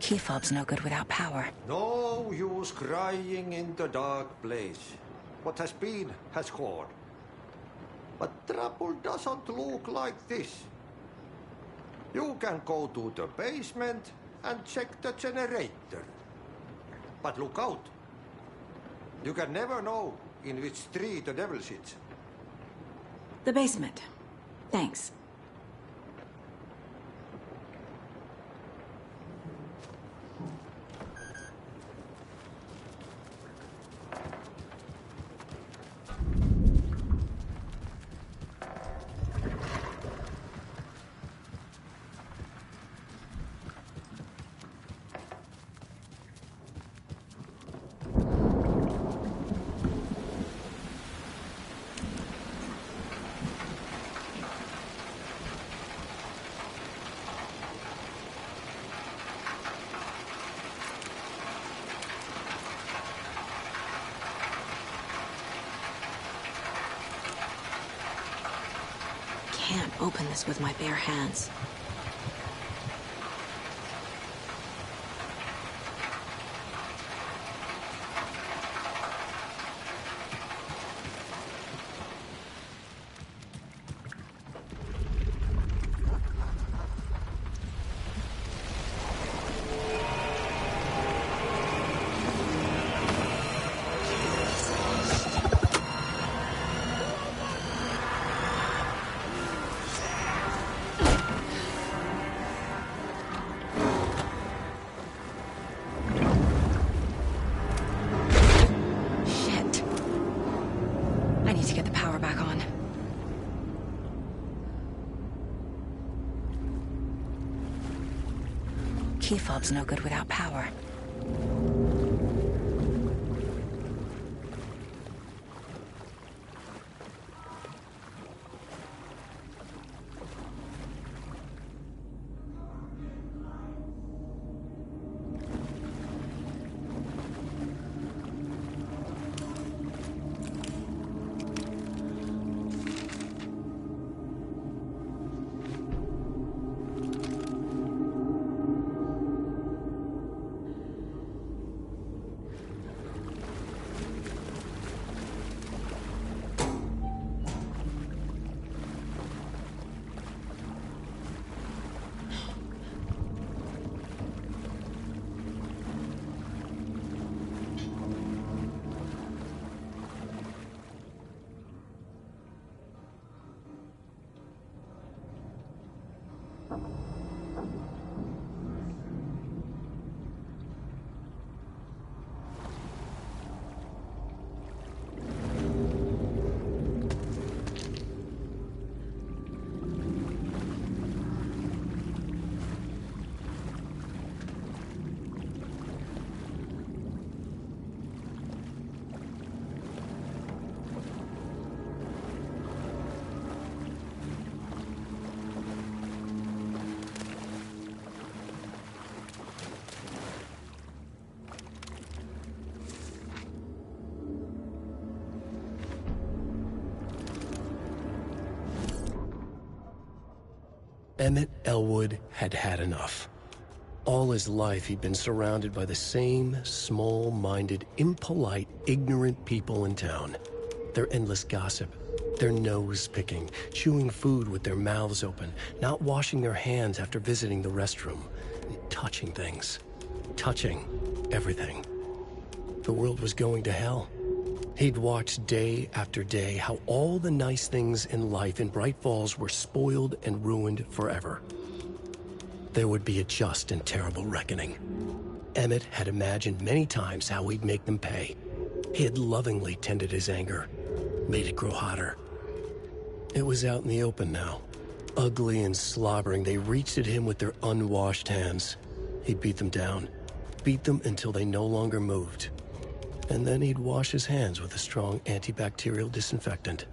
Key fob's no good without power. No use crying in the dark place. What has been has gone. But trouble doesn't look like this. You can go to the basement and check the generator. But look out. You can never know in which tree the devil sits. The basement. Thanks. Can't open this with my bare hands. Key fob's no good without power. Emmett Elwood had had enough. All his life he'd been surrounded by the same small-minded, impolite, ignorant people in town. Their endless gossip, their nose-picking, chewing food with their mouths open, not washing their hands after visiting the restroom, and touching things. Touching everything. The world was going to hell. He'd watched day after day how all the nice things in life in Bright Falls were spoiled and ruined forever. There would be a just and terrible reckoning. Emmett had imagined many times how he'd make them pay. He had lovingly tended his anger, made it grow hotter. It was out in the open now. Ugly and slobbering, they reached at him with their unwashed hands. He'd beat them down, beat them until they no longer moved. And then he'd wash his hands with a strong antibacterial disinfectant.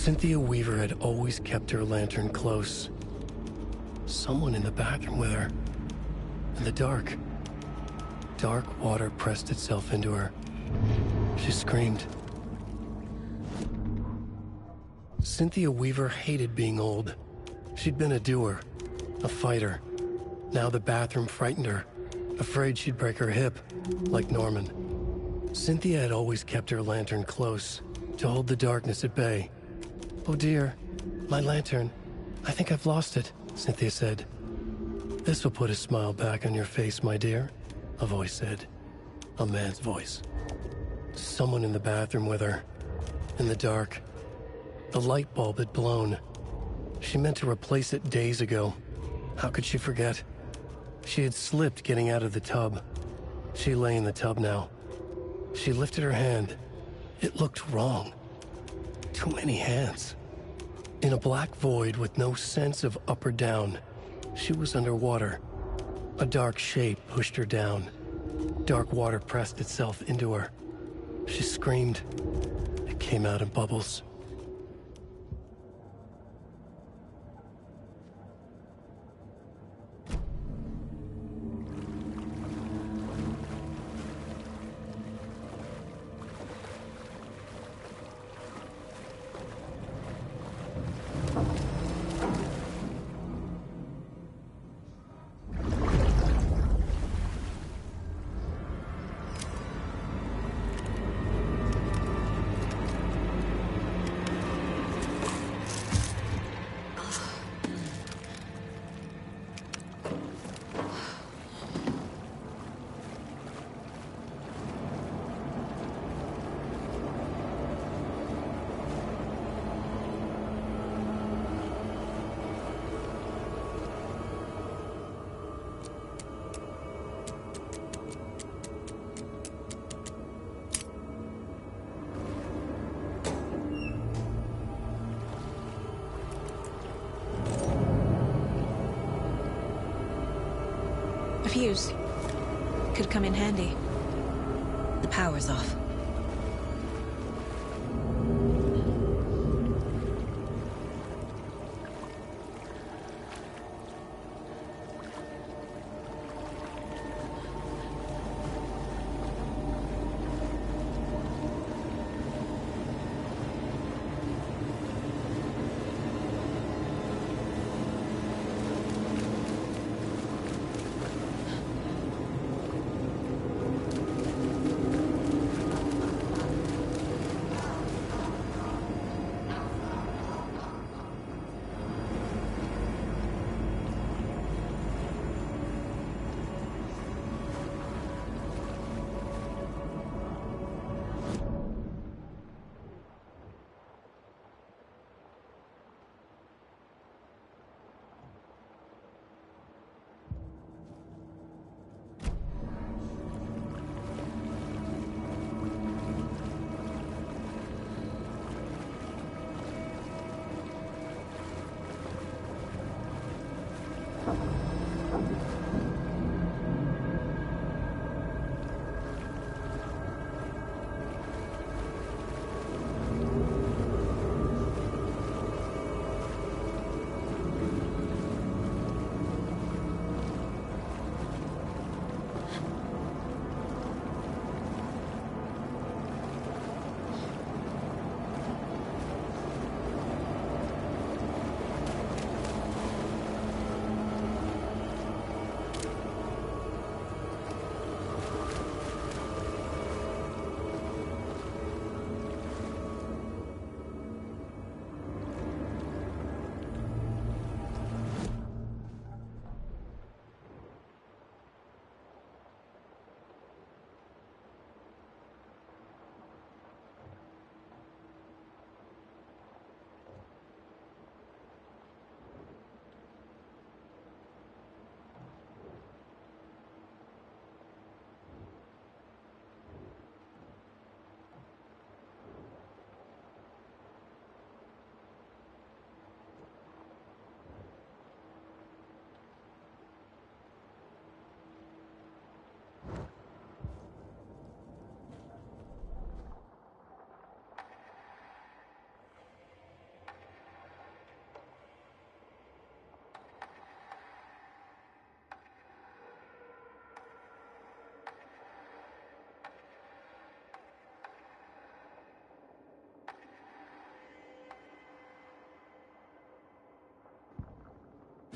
Cynthia Weaver had always kept her lantern close. Someone in the bathroom with her. In the dark. Dark water pressed itself into her. She screamed. Cynthia Weaver hated being old. She'd been a doer, a fighter. Now the bathroom frightened her, afraid she'd break her hip, like Norman. Cynthia had always kept her lantern close, to hold the darkness at bay. "Oh dear, my lantern. I think I've lost it," Cynthia said. "This will put a smile back on your face, my dear," a voice said. A man's voice. Someone in the bathroom with her. In the dark. The light bulb had blown. She meant to replace it days ago. How could she forget? She had slipped getting out of the tub. She lay in the tub now. She lifted her hand. It looked wrong. Too many hands. In a black void with no sense of up or down, she was underwater. A dark shape pushed her down. Dark water pressed itself into her. She screamed. It came out in bubbles. A fuse. Could come in handy. The power's off.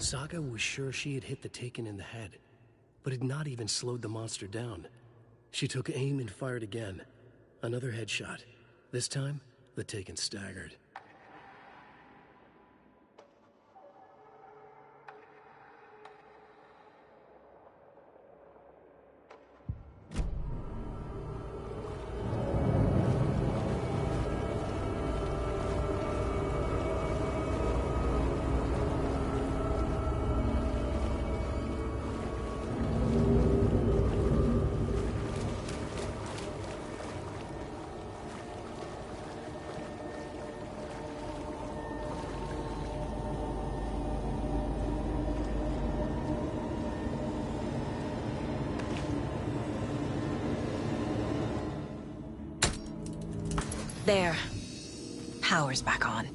Saga was sure she had hit the Taken in the head, but had not even slowed the monster down. She took aim and fired again. Another headshot. This time, the Taken staggered. There. Power's back on.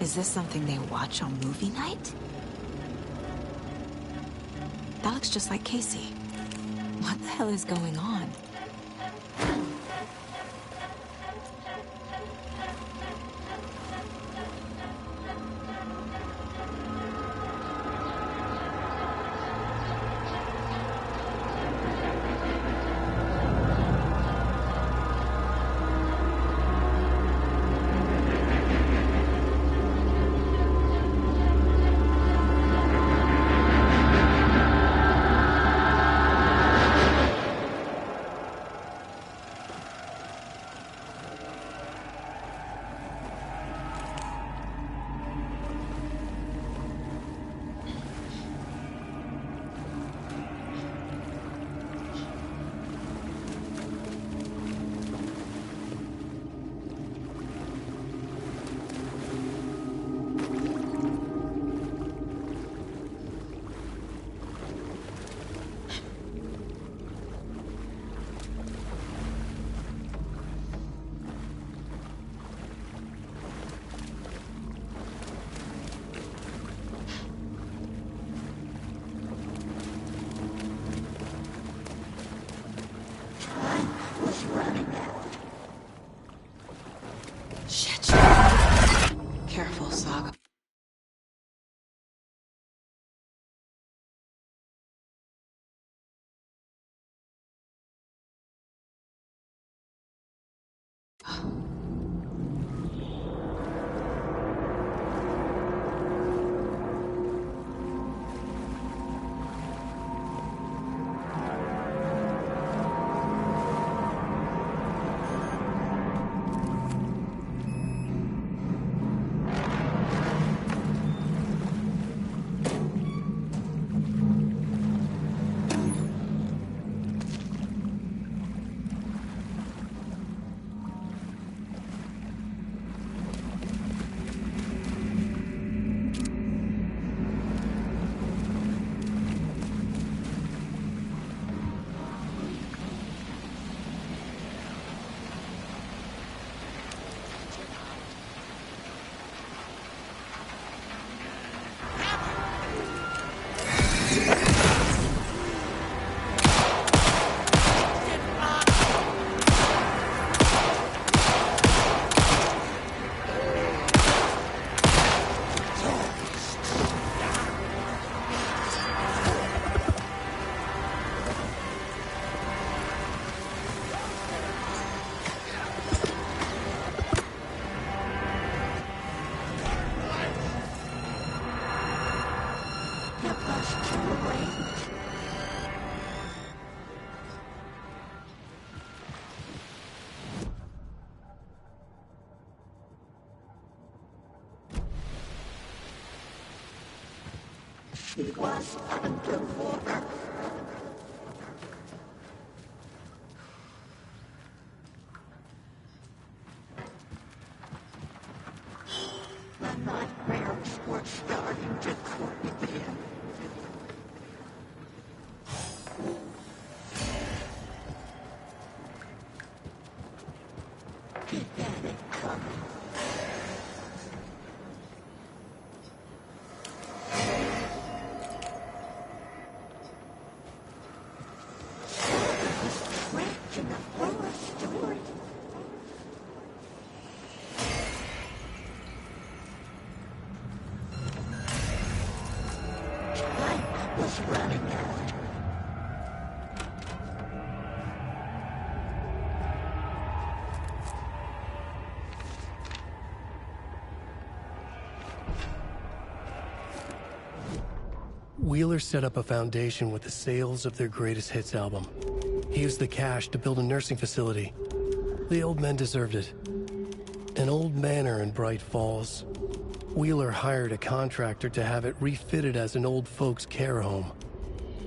Is this something they watch on movie night? That looks just like Casey. What the hell is going on? Shit. Careful, Saga. It was underwater. The nightmares were starting to creep in. He had it coming. Trapped in a horror story. Time was running out. Wheeler set up a foundation with the sales of their greatest hits album. He used the cash to build a nursing facility. The old men deserved it. An old manor in Bright Falls. Wheeler hired a contractor to have it refitted as an old folks' care home.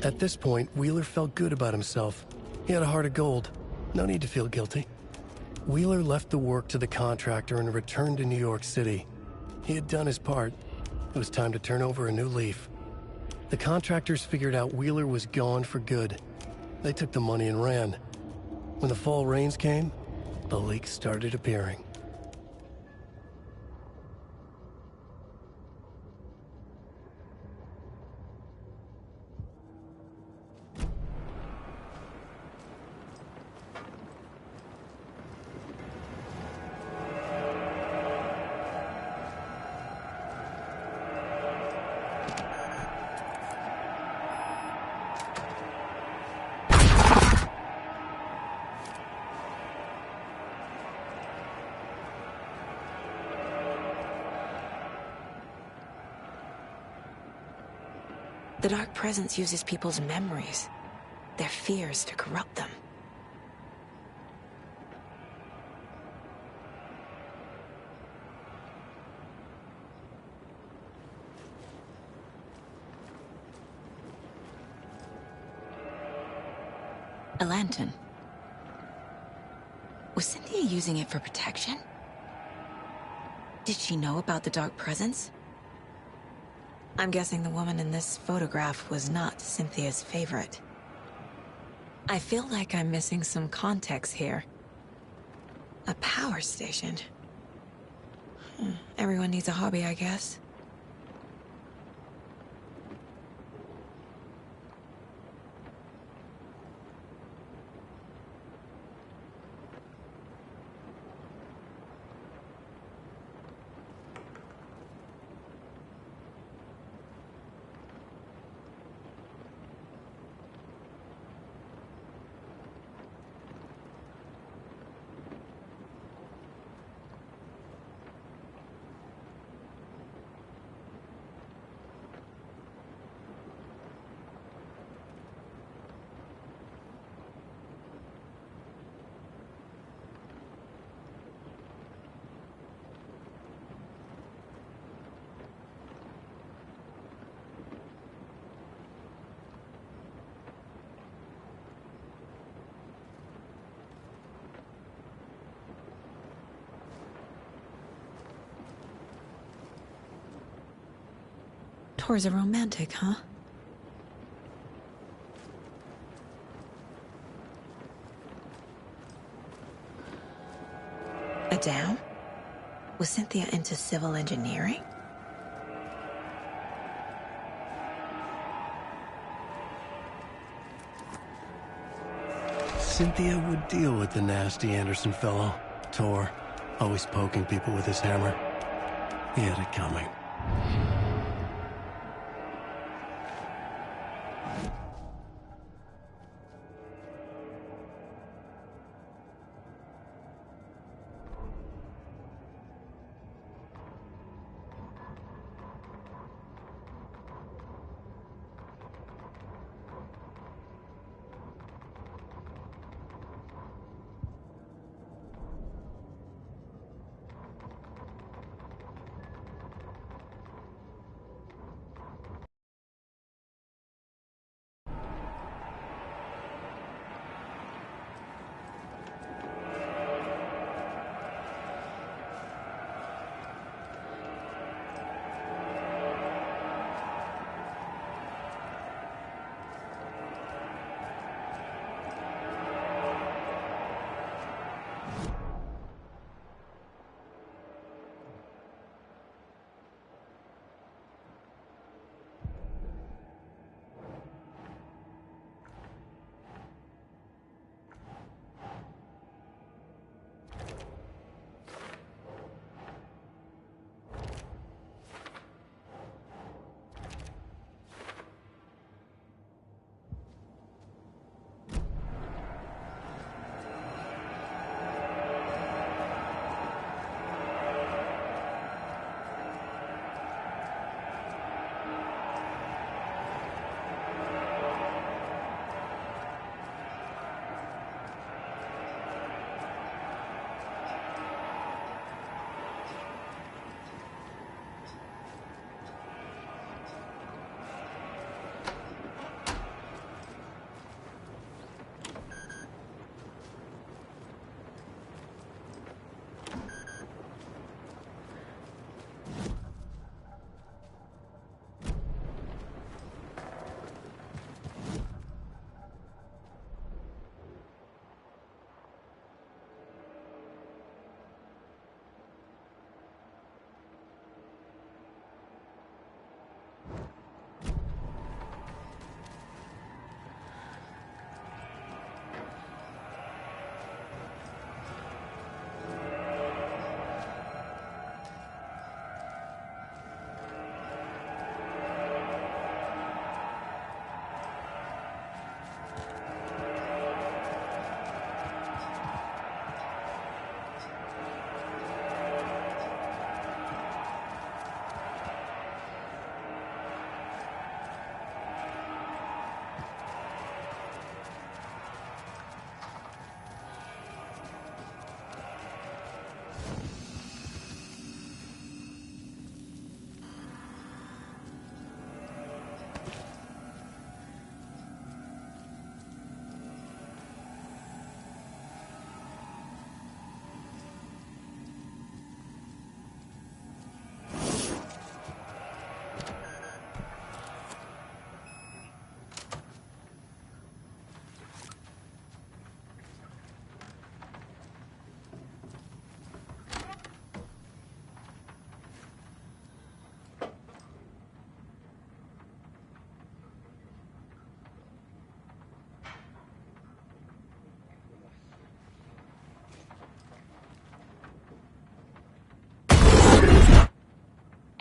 At this point, Wheeler felt good about himself. He had a heart of gold. No need to feel guilty. Wheeler left the work to the contractor and returned to New York City. He had done his part. It was time to turn over a new leaf. The contractors figured out Wheeler was gone for good. They took the money and ran. When the fall rains came, the leaks started appearing. The Dark Presence uses people's memories, their fears to corrupt them. A lantern. Was Cynthia using it for protection? Did she know about the Dark Presence? I'm guessing the woman in this photograph was not Cynthia's favorite. I feel like I'm missing some context here. A power station. Everyone needs a hobby, I guess. Tor's a romantic, huh? A dam? Was Cynthia into civil engineering? Cynthia would deal with the nasty Anderson fellow, Tor, always poking people with his hammer. He had it coming.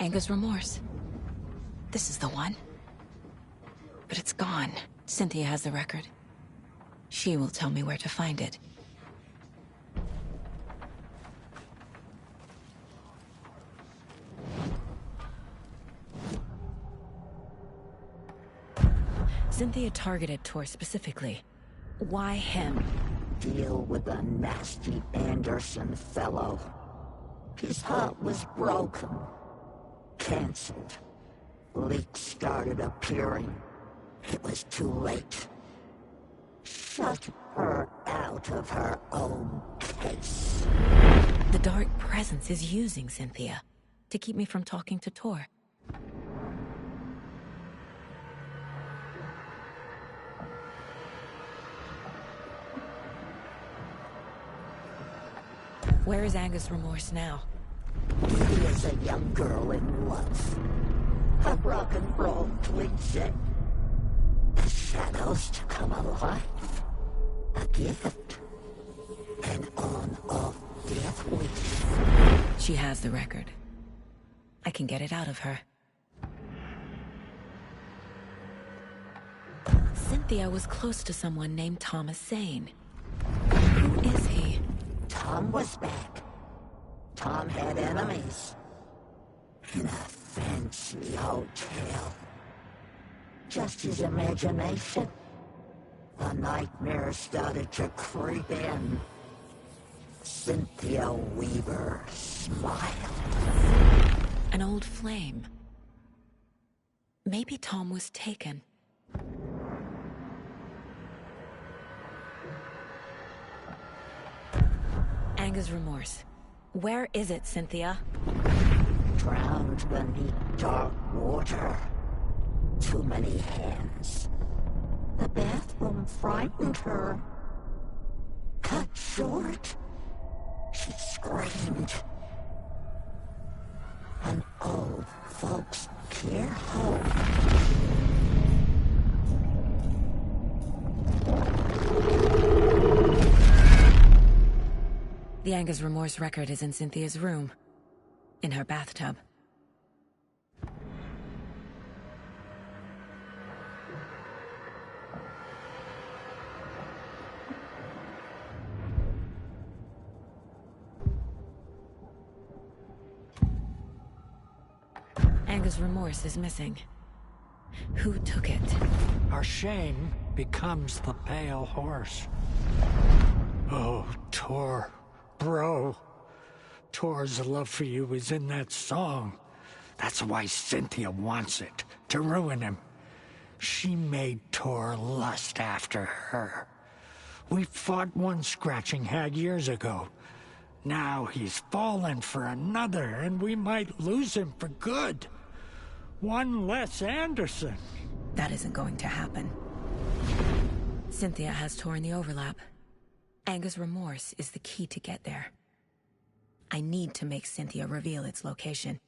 Anger's Remorse. This is the one. But it's gone. Cynthia has the record. She will tell me where to find it. Cynthia targeted Tor specifically. Why him? Deal with the nasty Anderson fellow. His heart was broken. Cancelled. Leaks started appearing. It was too late. Shut her out of her own case. The Dark Presence is using Cynthia to keep me from talking to Tor. Where is Anger's Remorse now? He is a young girl in love. A rock and roll cliche. The shadows to come alive. A gift. An on-off death wish. She has the record. I can get it out of her. Cynthia was close to someone named Thomas Zane. Who is he? Tom was back. Tom had enemies. In a fancy hotel. Just his imagination. The nightmare started to creep in. Cynthia Weaver smiled. An old flame. Maybe Tom was taken. Anger's Remorse. Where is it, Cynthia? Drowned beneath dark water. Too many hands. The bathroom frightened her. Cut short. She screamed. An old folks care home. The Anger's Remorse record is in Cynthia's room. In her bathtub. Anger's Remorse is missing. Who took it? Our shame becomes the pale horse. Oh, Tor. Bro. Tor's love for you is in that song. That's why Cynthia wants it, to ruin him. She made Tor lust after her. We fought one scratching hag years ago. Now he's fallen for another, and we might lose him for good. One less Anderson. That isn't going to happen. Cynthia has Tor in the overlap. Anger's Remorse is the key to get there. I need to make Cynthia reveal its location.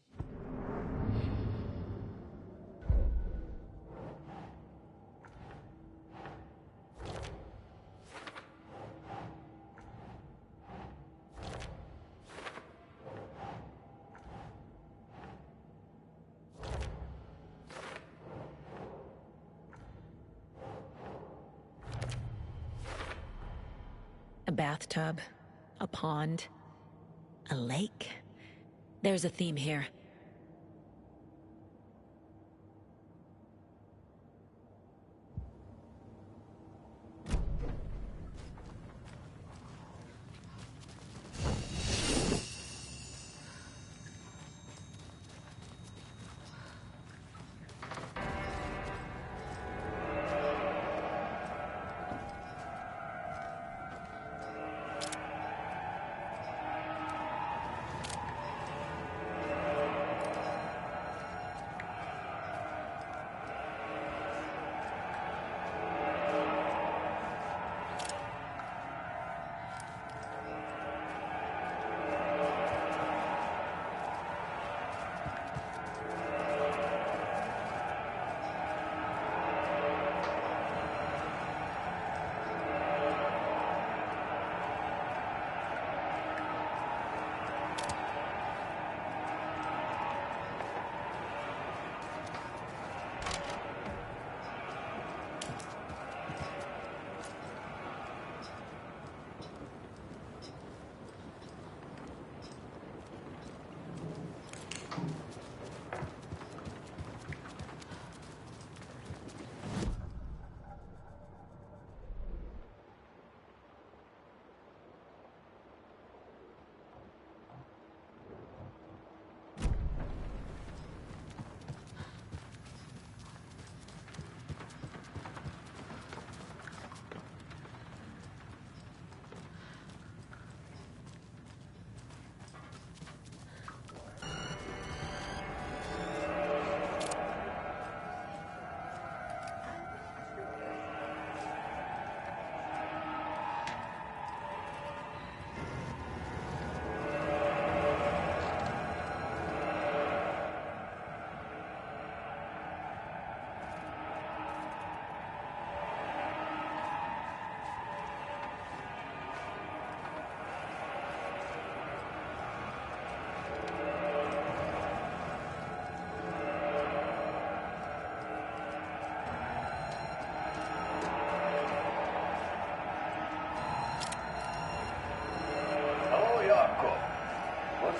A bathtub, a pond, a lake. There's a theme here.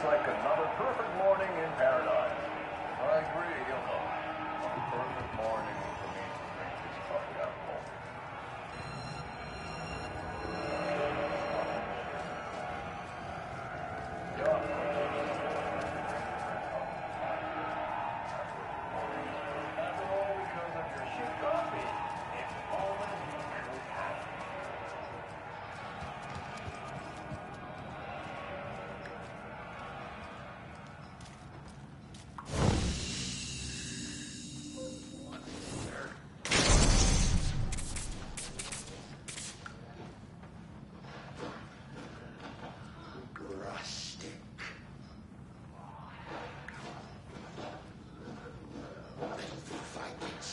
like another perfect morning in paradise. I agree, Yoko. A perfect morning for me to drink this coffee apple. After all, because of your shit coffee, if only you could have it. Rustic. Filthy faggots.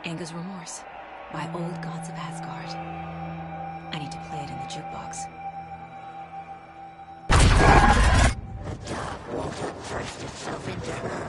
Anga's Remorse by Old Gods of Asgard. I need to play it in the jukebox. The dark water thrust itself into her.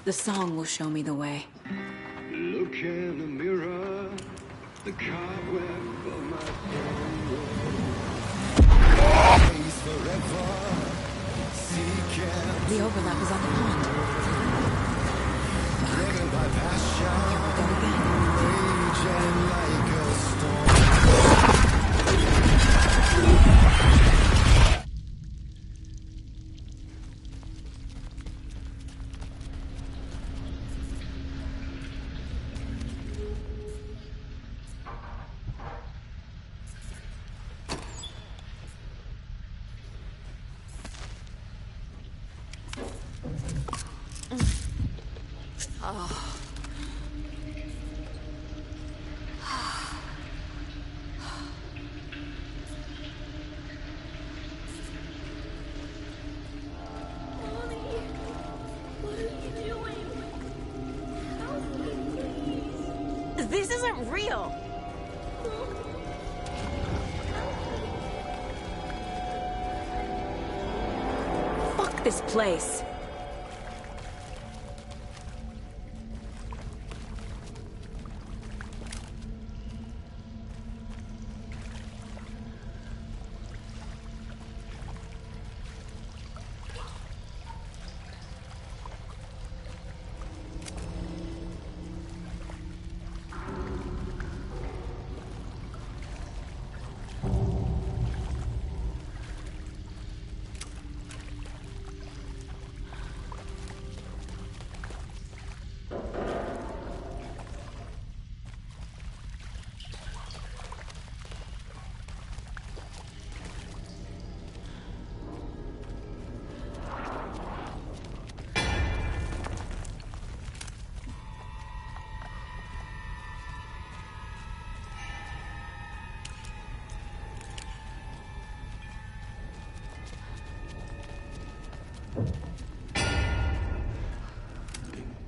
The song will show me the way. Look in the mirror, the cobweb of my soul. Stays forever, seeking. The overlap is on the pond. Driven by passion, Here we go again. raging like a storm. This isn't real! Fuck this place!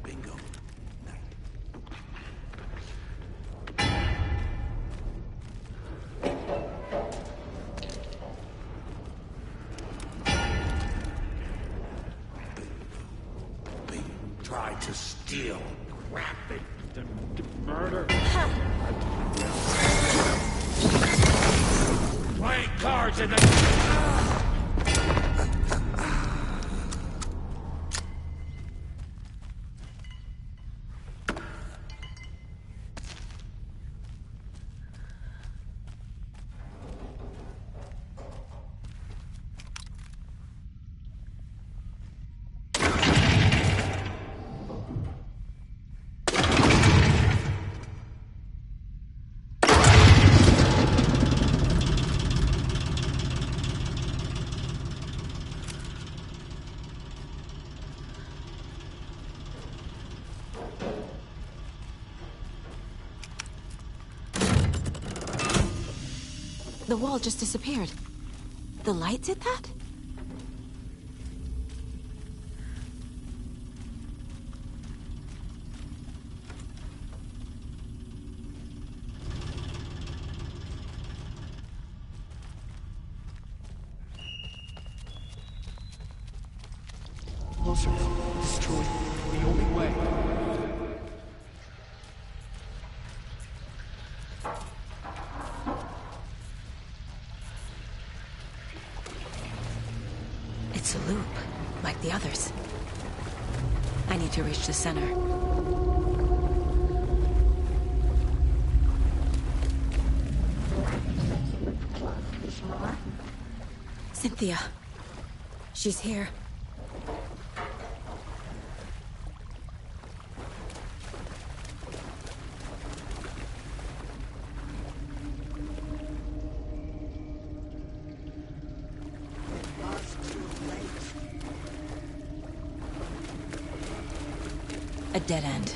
Bingo. Tried to steal, grab it, then murder. Playing cards in the... The wall just disappeared. The light did that? Closer. It's truly the only way. It's a loop, like the others. I need to reach the center. Cynthia. She's here. A dead end.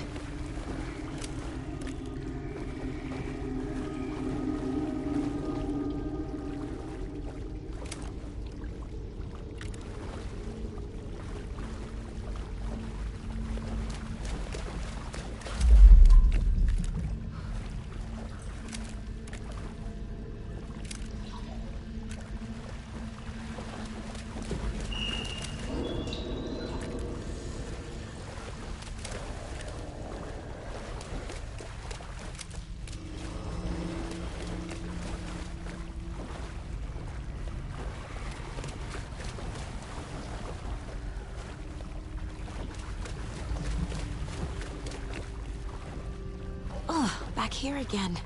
back here again.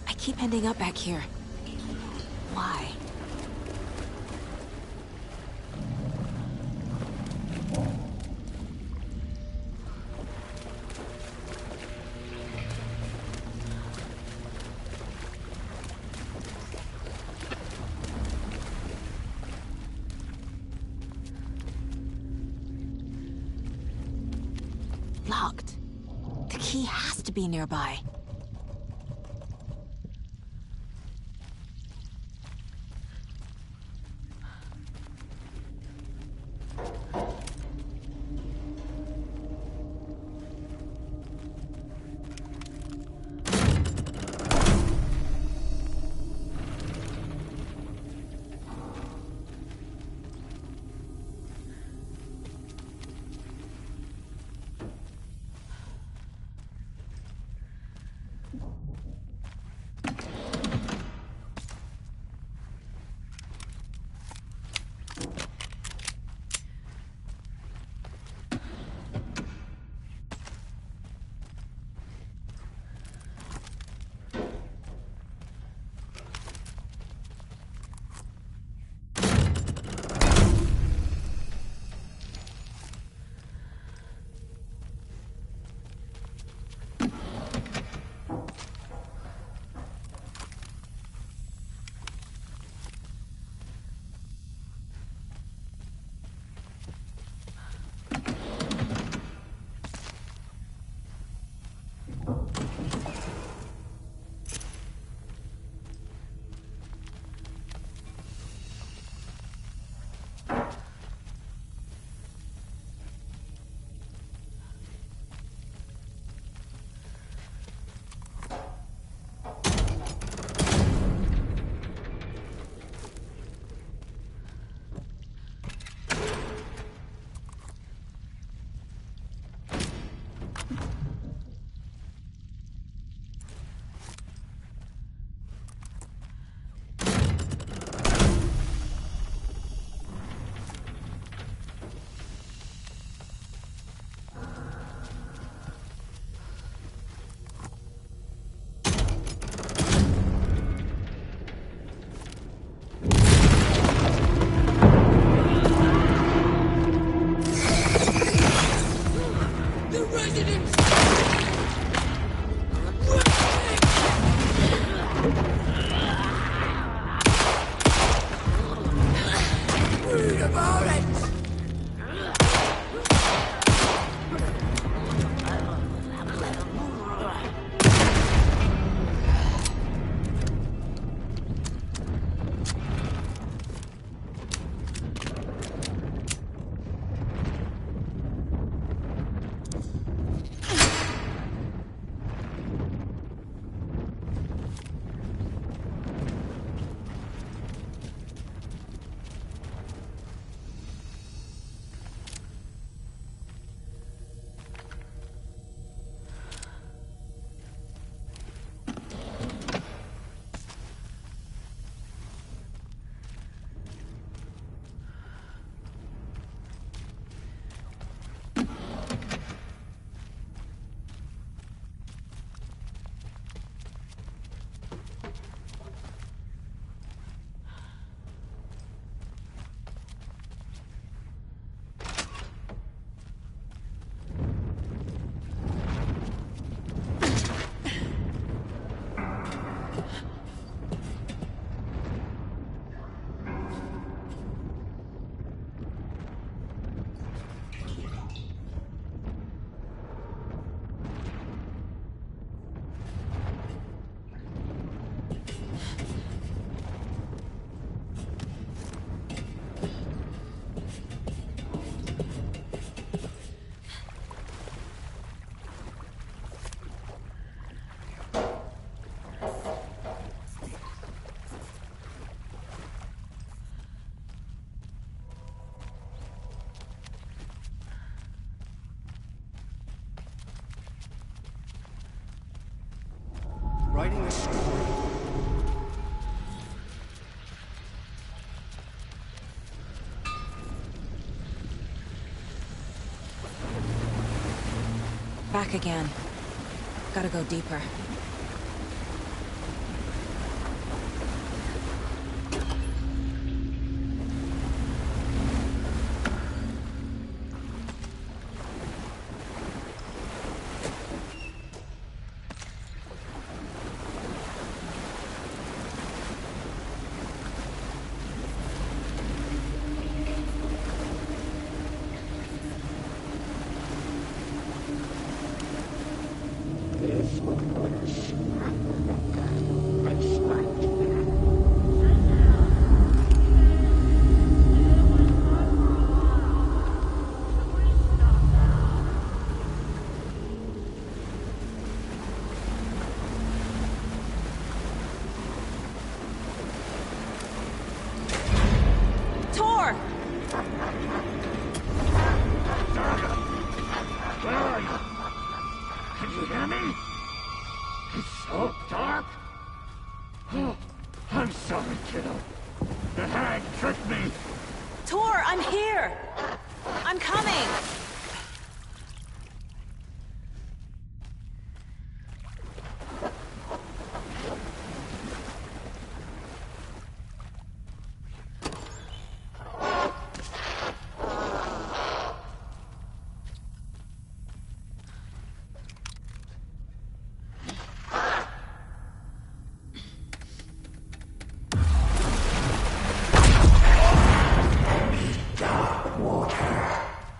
I keep ending up back here. Why? Locked. The key has to be nearby. back again. Gotta go deeper. Tor! Where are you? Can you hear me? It's so dark. Oh, I'm sorry, kiddo. The hag tricked me. Tor, I'm here! I'm coming!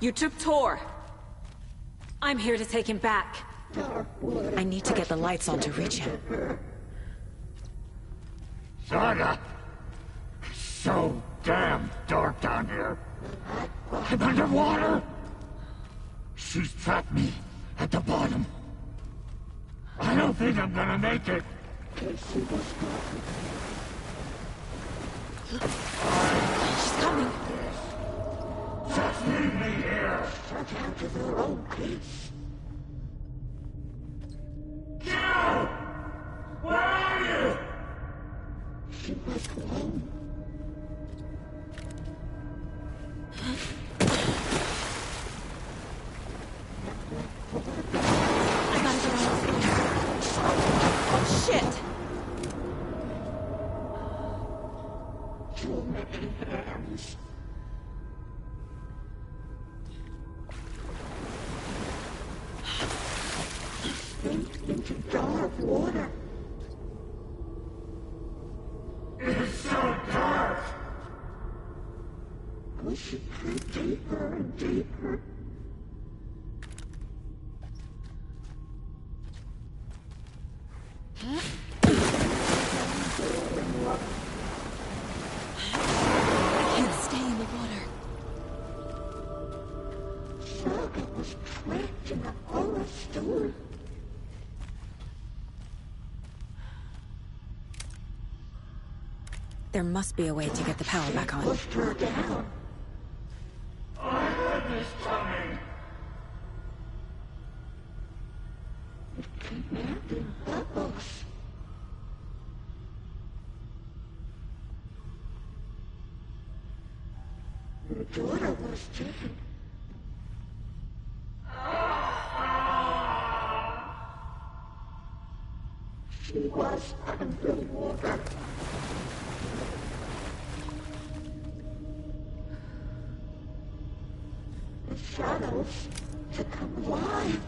You took Tor. I'm here to take him back. I need to get the lights on to reach him. Saga! It's so damn dark down here. I'm underwater. She's trapped me at the bottom. I don't think I'm gonna make it. She's coming. Just leave me here. Jill! Where are you? I gotta get on. Oh, shit! Too many hands. Into dark water. It's so dark. Push it through deeper and deeper. I can't stay in the water. Saga was trapped in a horror story. There must be a way to get the power back on. Pushed her down. I heard this coming. It came out in bubbles. Her daughter was taken. She was underwater. The shadows to come alive.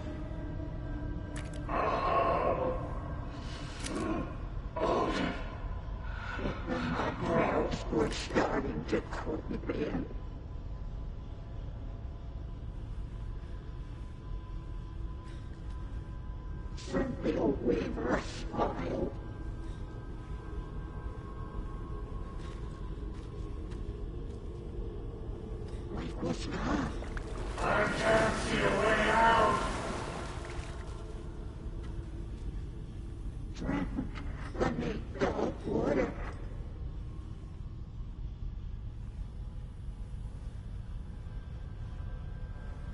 My brows were starting to creep in. Cynthia Weaver smiled. Wake was up. I can't see a way out. Drowned beneath dark water.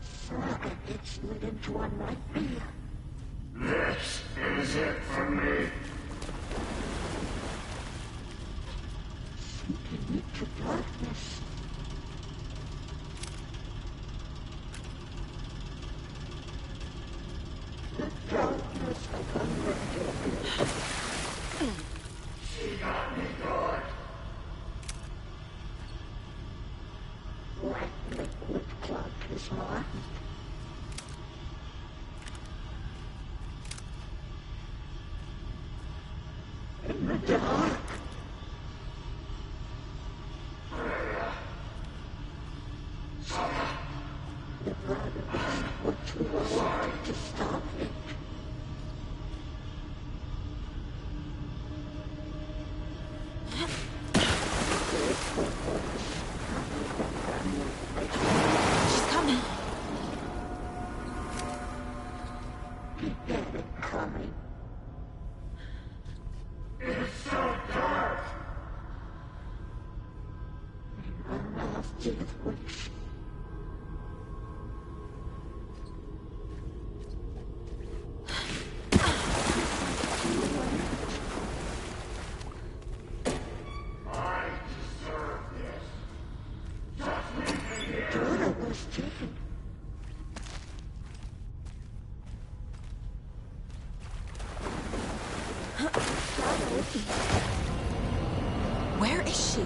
Saga gets slid into a nightmare. This is it for me. Sinking into darkness. in the dark. The brothers were too old to stop it. She's coming. Get it coming. Run after the witch. Daughter was taken. Where is she?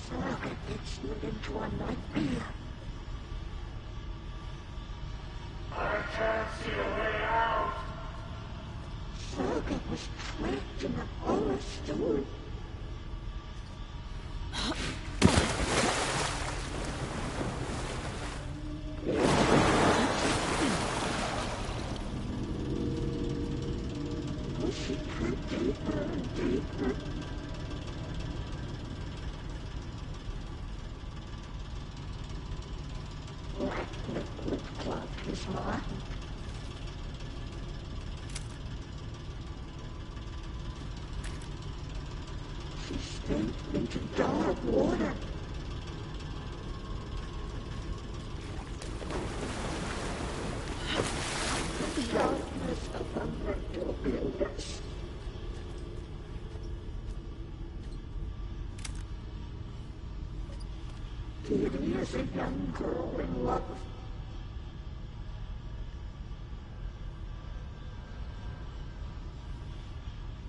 Saga gets you into a nightmare. Saga was trapped in a horror story. Pushing her deeper and deeper. Black liquid clogged his mind. She sank into dark water. The darkness of the mental illness. Katie is a young girl in love.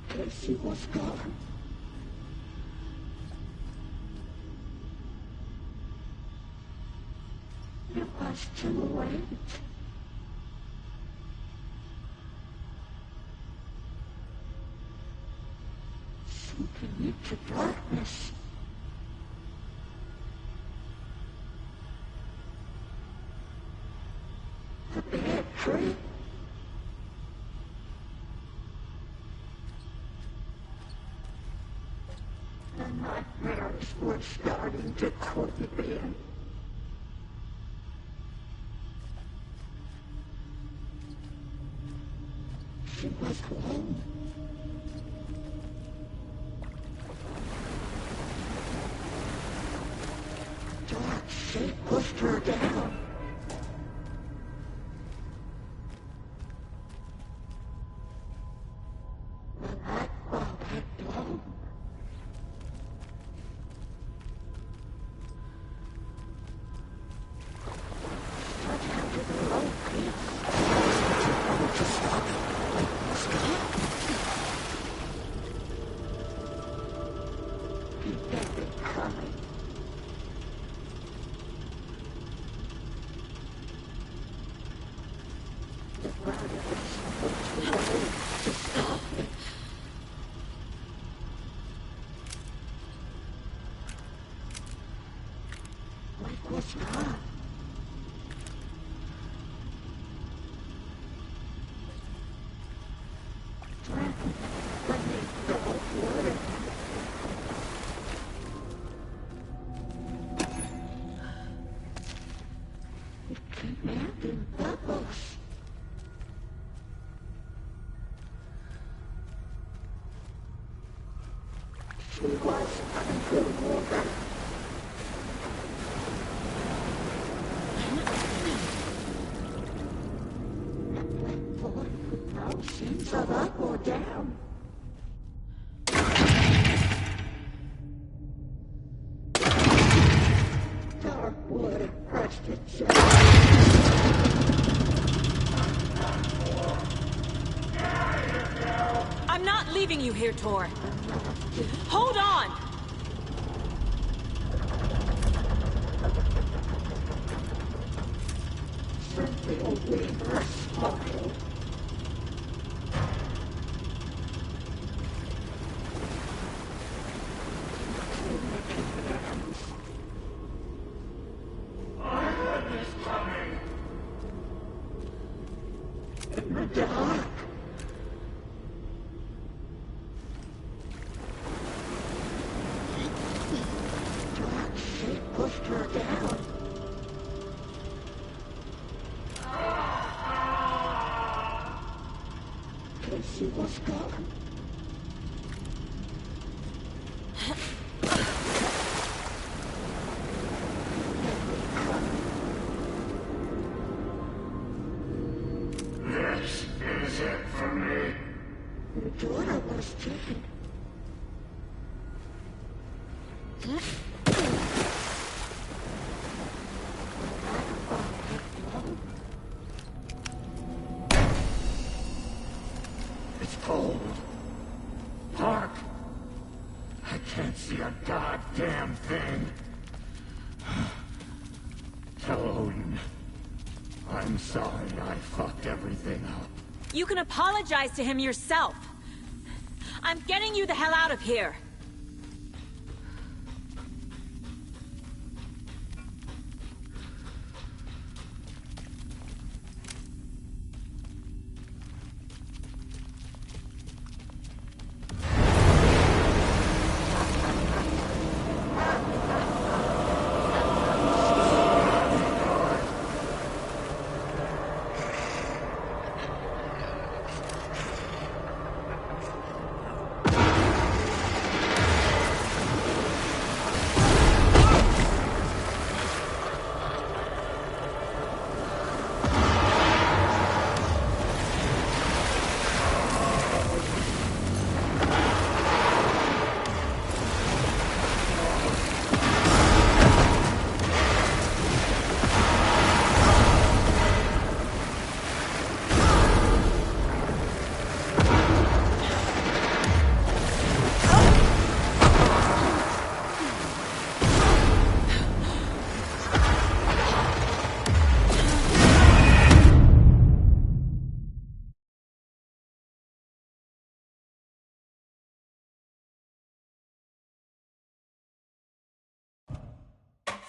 Casey was gone. It was too late. Sinking into darkness. The bad tree. The nightmares were starting to creep in. She was alone. Dark shape pushed her down. The light bulb had blown. Stretched out to the low pit. To stop it. Stop. He felt it coming. The brothers were too old to stop it. Mike was gone. Drowning beneath the water. It came out in bubbles. She was underwater. A black void with no sense of up or down. Dark water pressed its I'm not leaving you here, Tor. Hold on! Pushed her down. Casey was gone. This is it for me. Your daughter was taken. It's cold. Hark! I can't see a goddamn thing. Tell Odin. I'm sorry I fucked everything up. You can apologize to him yourself. I'm getting you the hell out of here.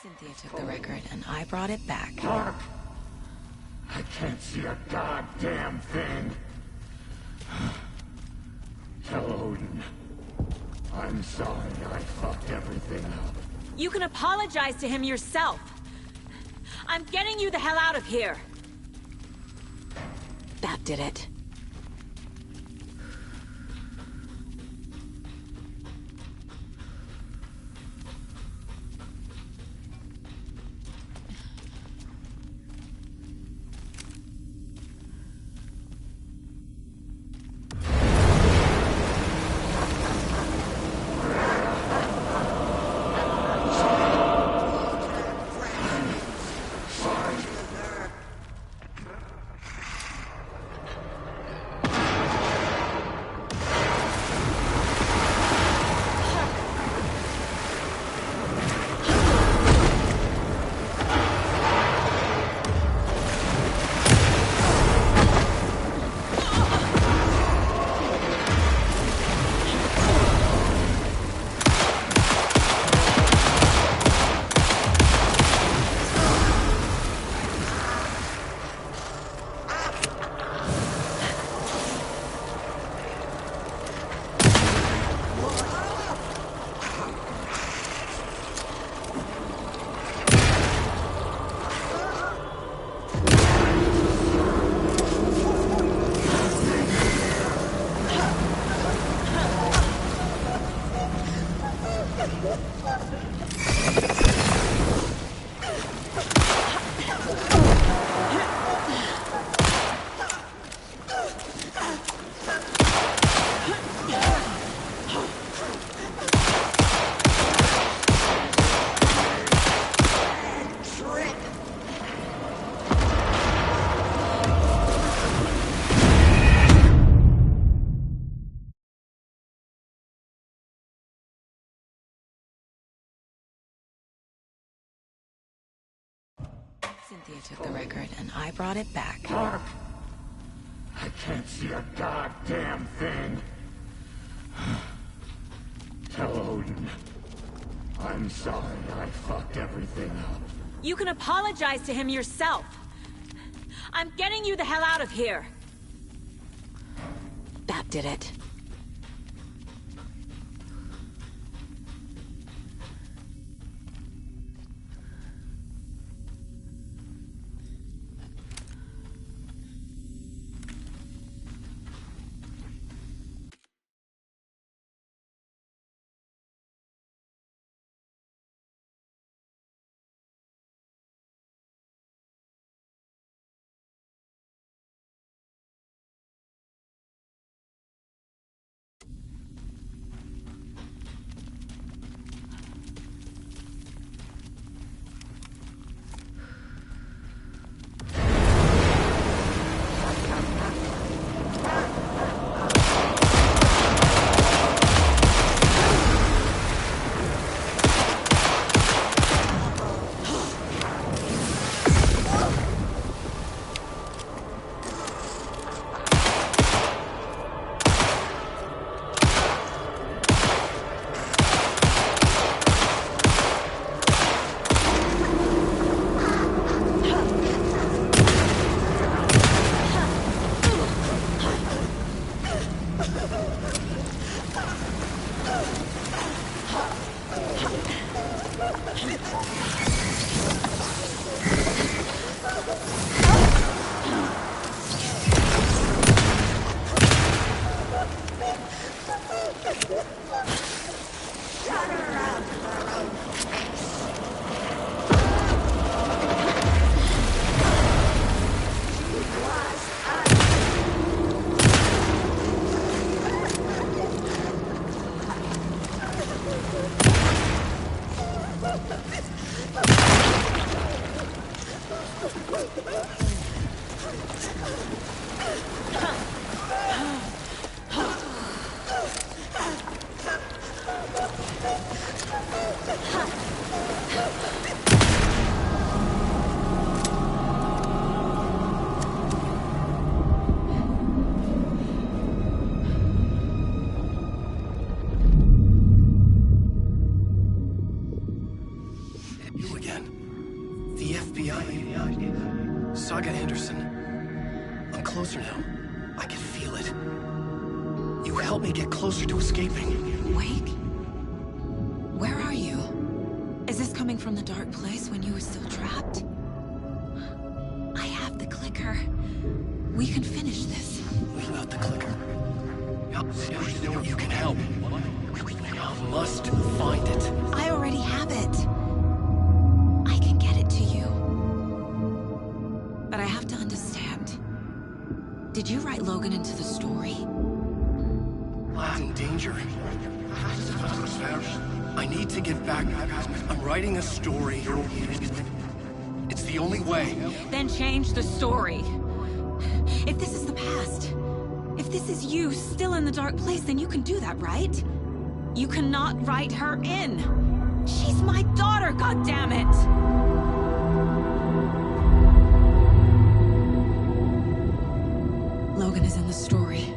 Cynthia took the record, and I brought it back. Hark! I can't see a goddamn thing. Tell Odin. I'm sorry I fucked everything up. You can apologize to him yourself. I'm getting you the hell out of here. That did it. Cynthia took the record, and I brought it back. Fuck! I can't see a goddamn thing. Tell Odin. I'm sorry I fucked everything up. You can apologize to him yourself. I'm getting you the hell out of here. That did it. Saga Anderson. I'm closer now. I can feel it. You helped me get closer to escaping. Wake? Where are you? Is this coming from the dark place when you were still trapped? I have the clicker. We can finish this. Without the clicker, you can help. I must find it. I already have it. I can get it to you. But I have to understand. Did you write Logan into the story? Lad's in danger. I need to get back. I'm writing a story. It's the only way. Then change the story. If this is the past, if this is you still in the dark place, then you can do that, right? You cannot write her in. She's my daughter, goddammit! Logan is in the story.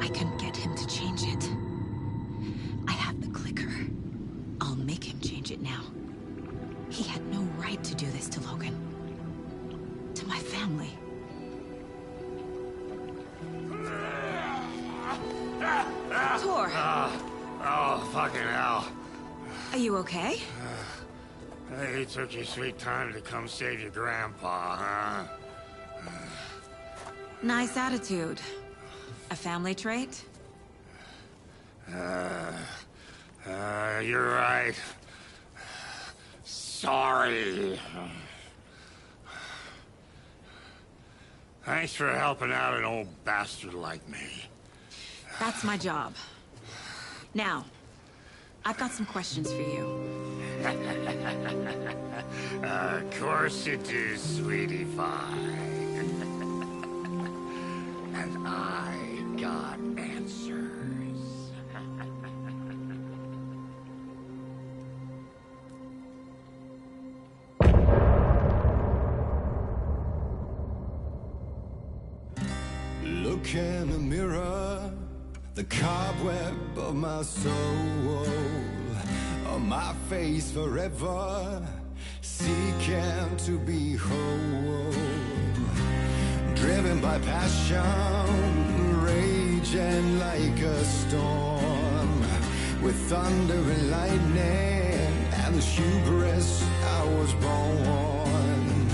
I can get him to change it. I have the clicker. I'll make him change it now. He had no right to do this to Logan. To my family. Tor! Oh, fucking hell. Are you okay? You took your sweet time to come save your grandpa, huh? Nice attitude. A family trait? You're right. Sorry. Thanks for helping out an old bastard like me. That's my job. Now, I've got some questions for you. Of course you do, sweetie pie. And I got answers. the cobweb of my soul, on my face forever, seeking to be whole, driven by passion, raging like a storm, with thunder and lightning, and the hubris I was born.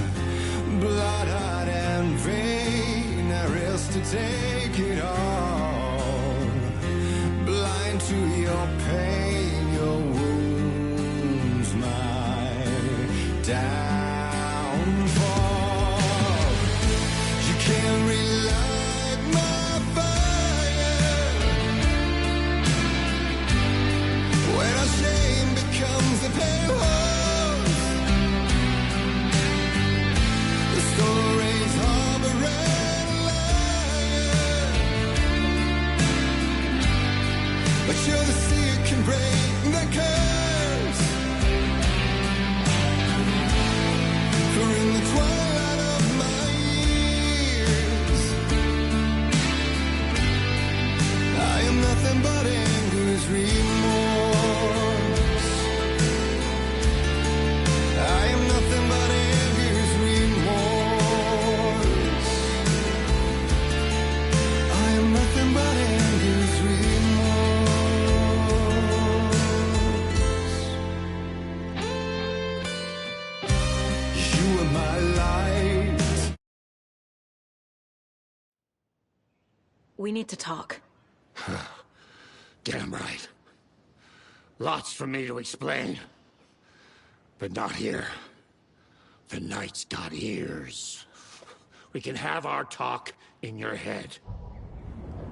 Blood, heart, and vein, I risk to take it all. Blind to your pain, your wounds, my downfall. You can't relight my fire when our shame becomes a pale horse. The stories harbor and liar, but you're the seer can break the curse. For in the twilight of my years, I am nothing but anger's remorse. I am nothing but anger's remorse. I am nothing but anger's remorse. You are my light. We need to talk. Damn right. Lots for me to explain. But not here. The night's got ears. We can have our talk in your head.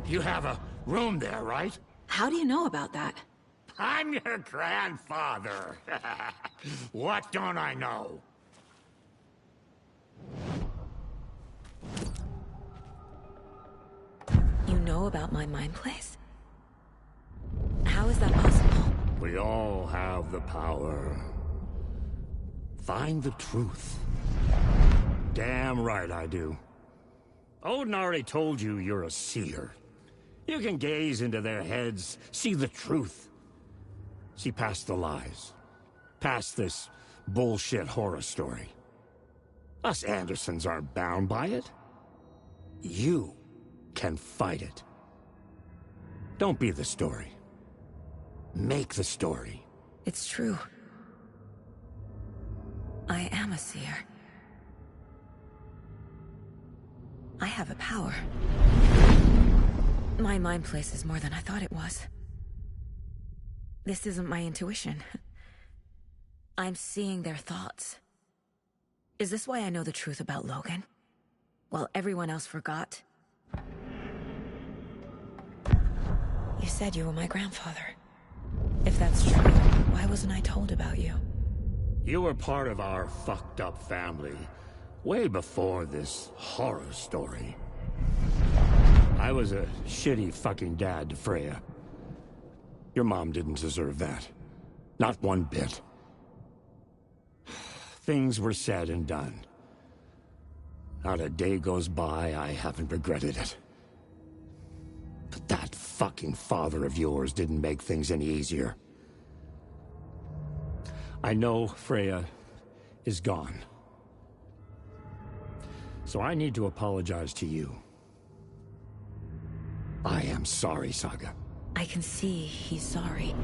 You have a room there, right? How do you know about that? I'm your grandfather. What don't I know? You know about my mind place? How is that possible? We all have the power. Find the truth. Damn right I do. Odin already told you you're a seer. You can gaze into their heads, see the truth. See past the lies. Past this bullshit horror story. Us Andersons aren't bound by it. You can fight it. Don't be the story. Make the story. It's true. I am a seer. I have a power. My mind place is more than I thought it was. This isn't my intuition. I'm seeing their thoughts. Is this why I know the truth about Logan? While everyone else forgot? You said you were my grandfather. If that's true, why wasn't I told about you? You were part of our fucked up family, way before this horror story. I was a shitty fucking dad to Freya. Your mom didn't deserve that. Not one bit. Things were said and done. Not a day goes by I haven't regretted it. But that fucking father of yours didn't make things any easier. I know Freya is gone. So I need to apologize to you. I am sorry, Saga. I can see he's sorry.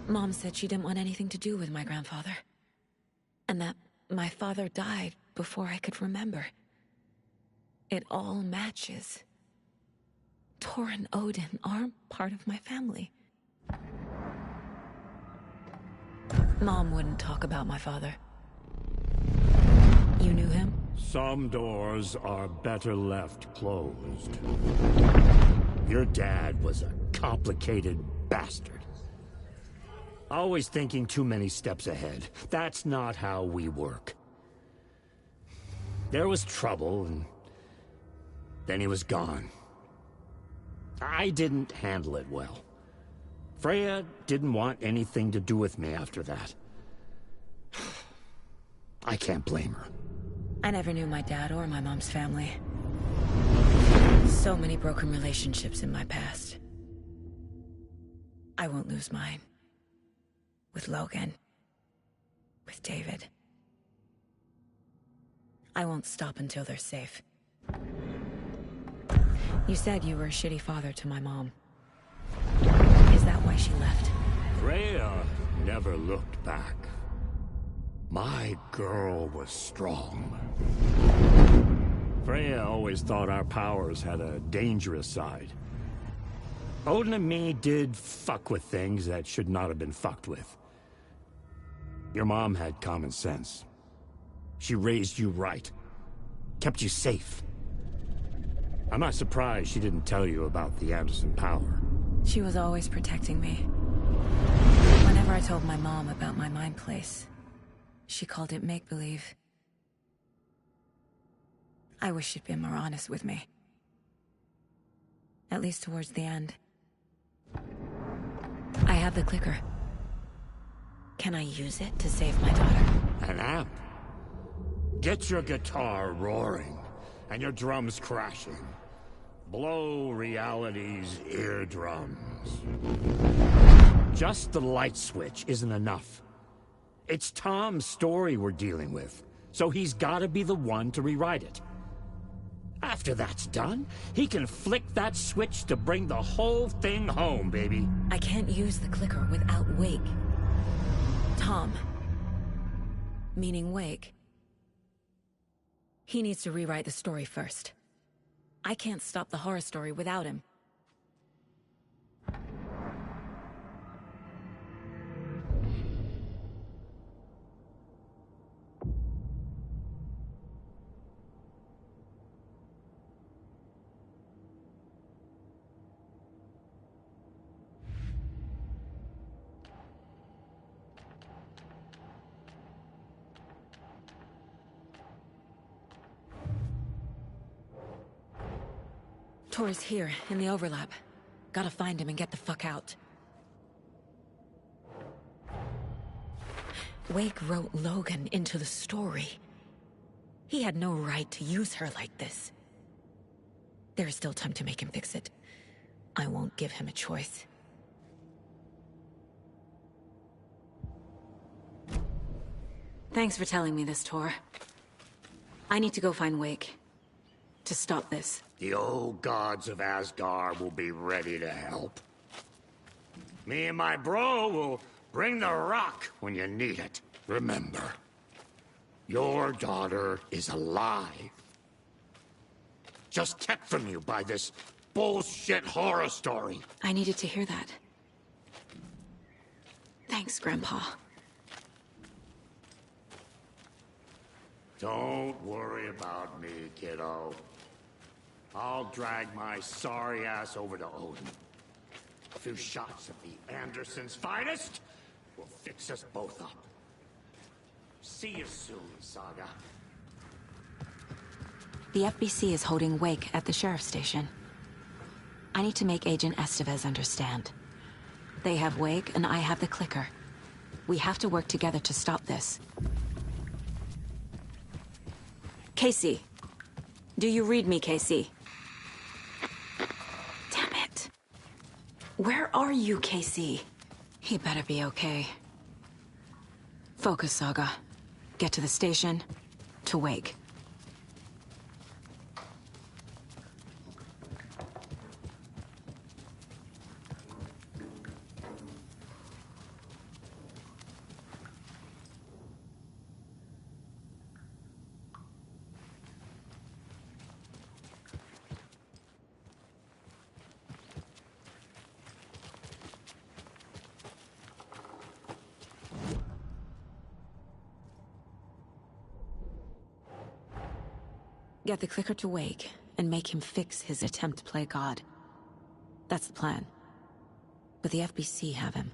Mom said she didn't want anything to do with my grandfather. And that my father died before I could remember. It all matches. Tor and Odin aren't part of my family. Mom wouldn't talk about my father. You knew him? Some doors are better left closed. Your dad was a complicated bastard. Always thinking too many steps ahead. That's not how we work. There was trouble, and then he was gone. I didn't handle it well. Freya didn't want anything to do with me after that. I can't blame her. I never knew my dad or my mom's family. So many broken relationships in my past. I won't lose mine. With Logan. With David. I won't stop until they're safe. You said you were a shitty father to my mom. Is that why she left? Freya never looked back. My girl was strong. Freya always thought our powers had a dangerous side. Odin and me did fuck with things that should not have been fucked with. Your mom had common sense. She raised you right. Kept you safe. I'm not surprised she didn't tell you about the Anderson power. She was always protecting me. Whenever I told my mom about my mind place, she called it make-believe. I wish she'd been more honest with me. At least towards the end. I have the clicker. Can I use it to save my daughter? An amp? Get your guitar roaring, and your drums crashing. Blow reality's eardrums. Just the light switch isn't enough. It's Tom's story we're dealing with, so he's gotta be the one to rewrite it. After that's done, he can flick that switch to bring the whole thing home, baby. I can't use the clicker without Wake. Tom. Meaning Wake. He needs to rewrite the story first. I can't stop the horror story without him. Tor's here, in the overlap. Gotta find him and get the fuck out. Wake wrote Logan into the story. He had no right to use her like this. There is still time to make him fix it. I won't give him a choice. Thanks for telling me this, Tor. I need to go find Wake. To stop this. The old gods of Asgard will be ready to help. Me and my bro will bring the rock when you need it. Remember, your daughter is alive. Just kept from you by this bullshit horror story. I needed to hear that. Thanks, Grandpa. Don't worry about me, kiddo. I'll drag my sorry ass over to Odin. A few shots of the Andersons' finest will fix us both up. See you soon, Saga. The FBC is holding Wake at the sheriff's station. I need to make Agent Estevez understand. They have Wake and I have the clicker. We have to work together to stop this. Casey. Do you read me, Casey? Damn it. Where are you, Casey? He better be okay. Focus, Saga. Get to the station, to Wake. Get the clicker to Wake, and make him fix his attempt to play God. That's the plan. But the FBC have him.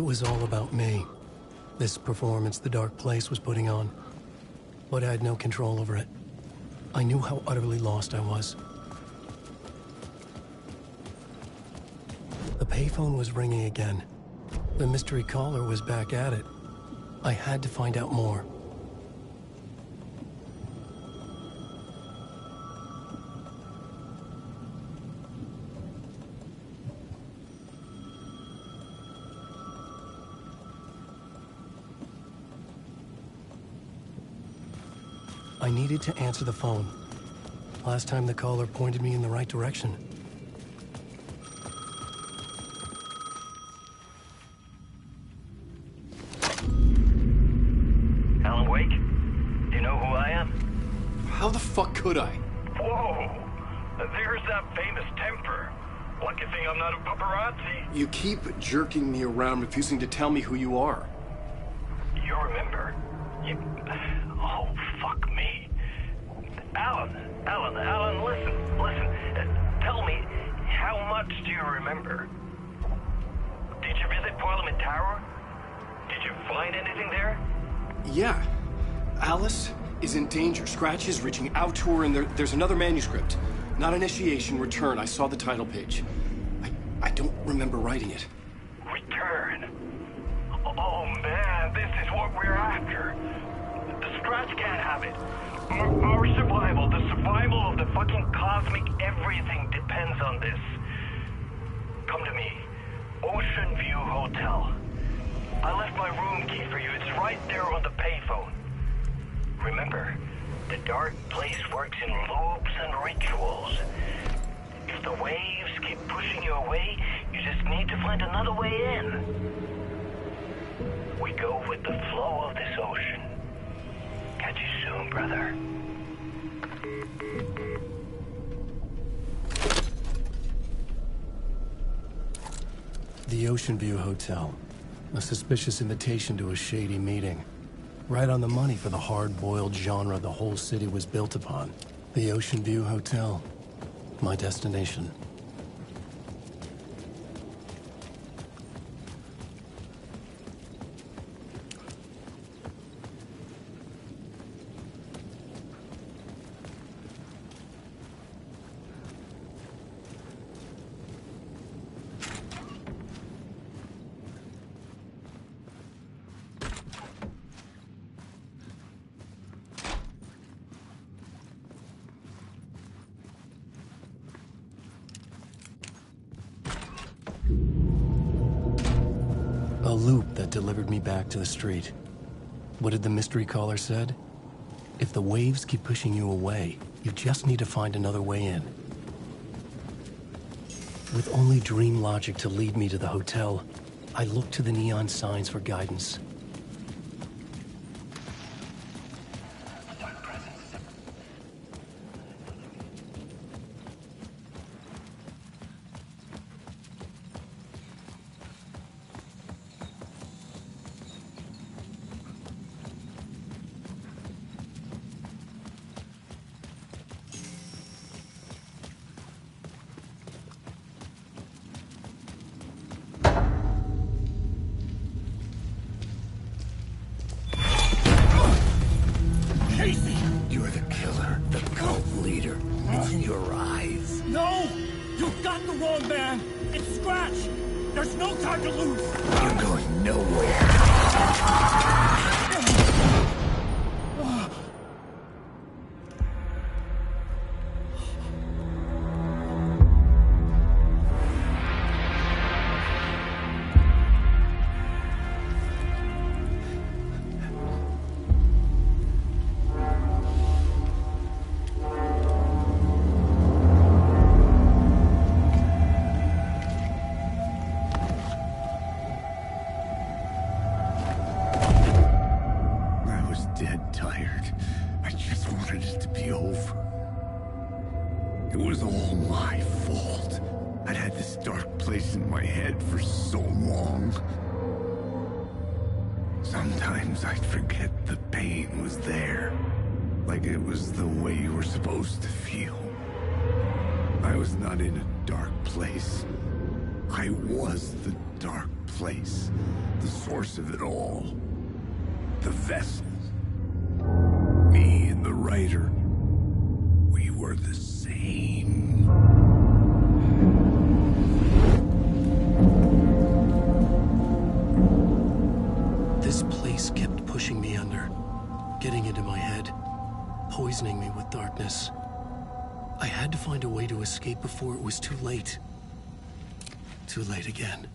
It was all about me. This performance the Dark Place was putting on. But I had no control over it. I knew how utterly lost I was. The payphone was ringing again. The mystery caller was back at it. I had to find out more. I needed to answer the phone. Last time the caller pointed me in the right direction. Alan Wake? Do you know who I am? How the fuck could I? Whoa! There's that famous temper. Lucky thing I'm not a paparazzi. You keep jerking me around, refusing to tell me who you are. You remember? Oh, fuck me. Alan, listen. Tell me, how much do you remember? Did you visit Parliament Tower? Did you find anything there? Yeah. Alice is in danger. Scratch is reaching out to her, and there's another manuscript. Not initiation, return. I saw the title page. I don't remember writing it. Return? Oh, man, this is what we're after. The Scratch can't have it. Our survival, the survival of the fucking cosmic everything depends on this. Come to me. Ocean View Hotel. I left my room key for you. It's right there on the payphone. Remember, the Dark Place works in loops and rituals. If the waves keep pushing you away, you just need to find another way in. We go with the flow of this ocean. Catch you soon, brother. The Ocean View Hotel. A suspicious invitation to a shady meeting. Right on the money for the hard-boiled genre the whole city was built upon. The Ocean View Hotel. My destination. A loop that delivered me back to the street. What did the mystery caller said? If the waves keep pushing you away, you just need to find another way in. With only dream logic to lead me to the hotel, I looked to the neon signs for guidance. You're the killer, the cult leader. It's in your eyes. No! You've got the wrong man! It's Scratch! There's no time to lose! You're going nowhere. It was all my fault. I'd had this dark place in my head for so long. Sometimes I'd forget the pain was there. Like it was the way you were supposed to feel. I was not in a dark place. I was the dark place. place. The source of it all. The vessel. Me and the writer. We were the same. This place kept pushing me under, getting into my head, poisoning me with darkness. I had to find a way to escape before it was too late. Too late again.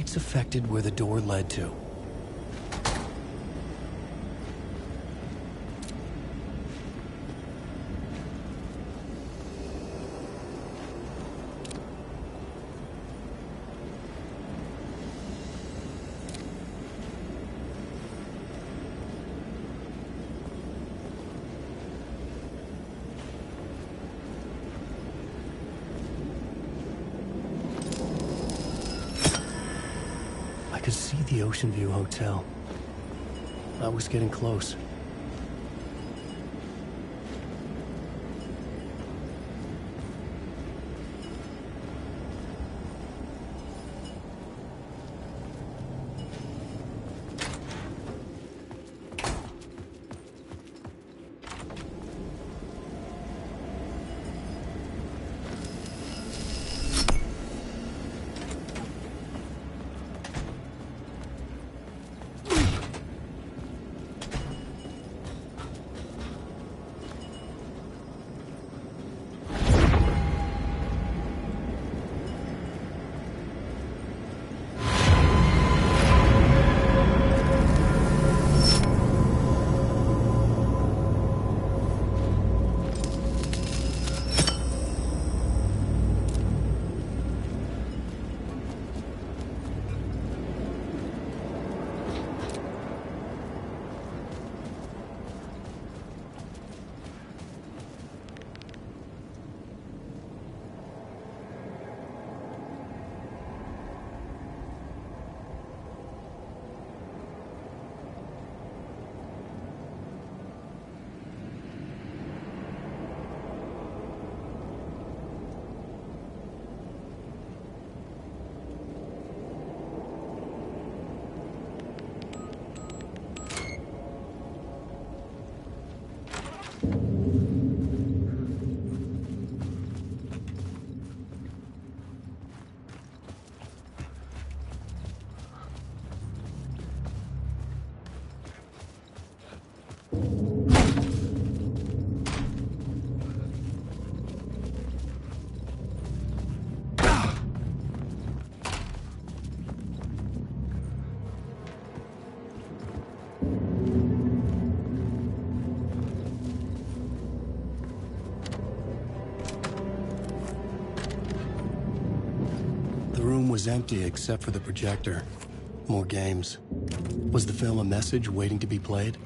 lights affected where the door led to. I could see the Ocean View Hotel. I was getting close. The room was empty except for the projector. More games. Was the film a message waiting to be played?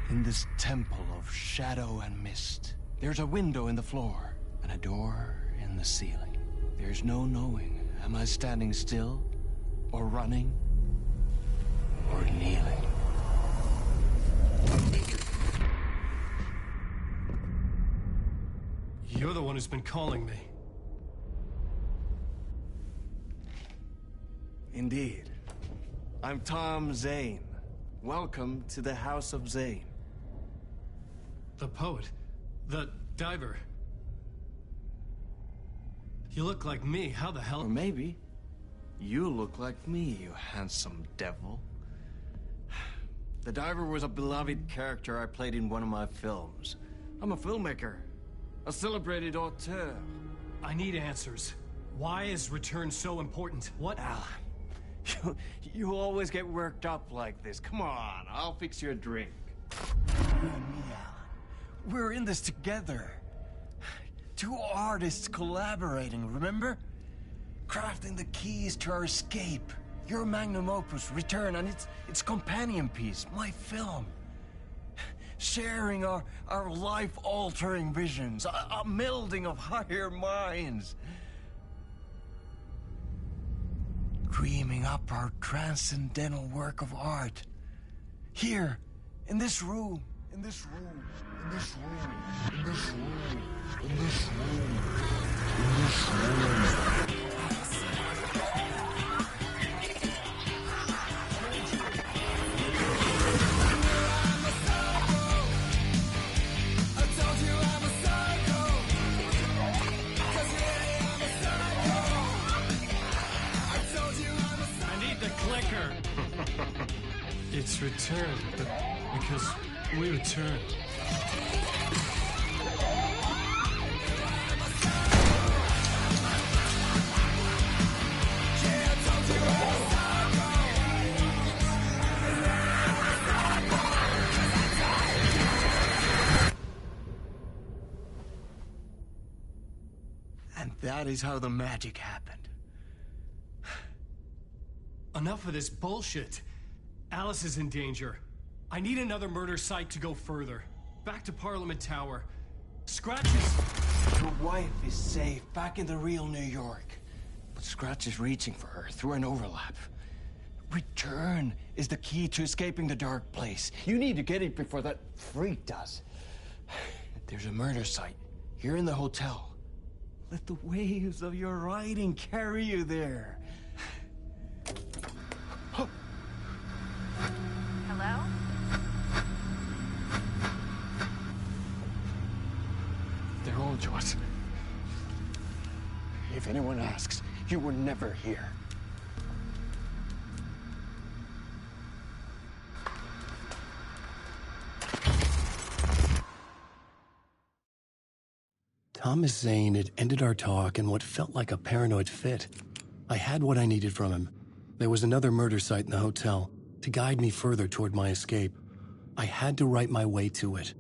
In this temple of shadow and mist, there's a window in the floor and a door in the ceiling. There's no knowing, am I standing still, or running, or kneeling? You're the one who's been calling me. Indeed. I'm Tom Zane. Welcome to the House of Zane. The poet. The diver. You look like me. How the hell? Or maybe you look like me, you handsome devil. The diver was a beloved character I played in one of my films. I'm a filmmaker. A celebrated auteur. I need answers. Why is Return so important? What? Alan, you always get worked up like this. Come on, I'll fix you a drink. You and me, Alan. We're in this together. two artists collaborating, remember? Crafting the keys to our escape. Your magnum opus, Return, and its companion piece, my film. Sharing our life-altering visions, a melding of higher minds. Dreaming up our transcendental work of art. Here, in this room, in this room, in this room, in this room, in this room, in this room. It's returned, but because we returned. And that is how the magic happened. Enough of this bullshit. Alice is in danger. I need another murder site to go further. Back to Parliament Tower. Scratch is... Your wife is safe, back in the real New York. But Scratch is reaching for her through an overlap. Return is the key to escaping the dark place. You need to get it before that freak does. There's a murder site here in the hotel. Let the waves of your writing carry you there. Hello? They're all to us. If anyone asks, you were never here. Thomas Zane had ended our talk in what felt like a paranoid fit. I had what I needed from him. There was another murder site in the hotel to guide me further toward my escape. I had to write my way to it.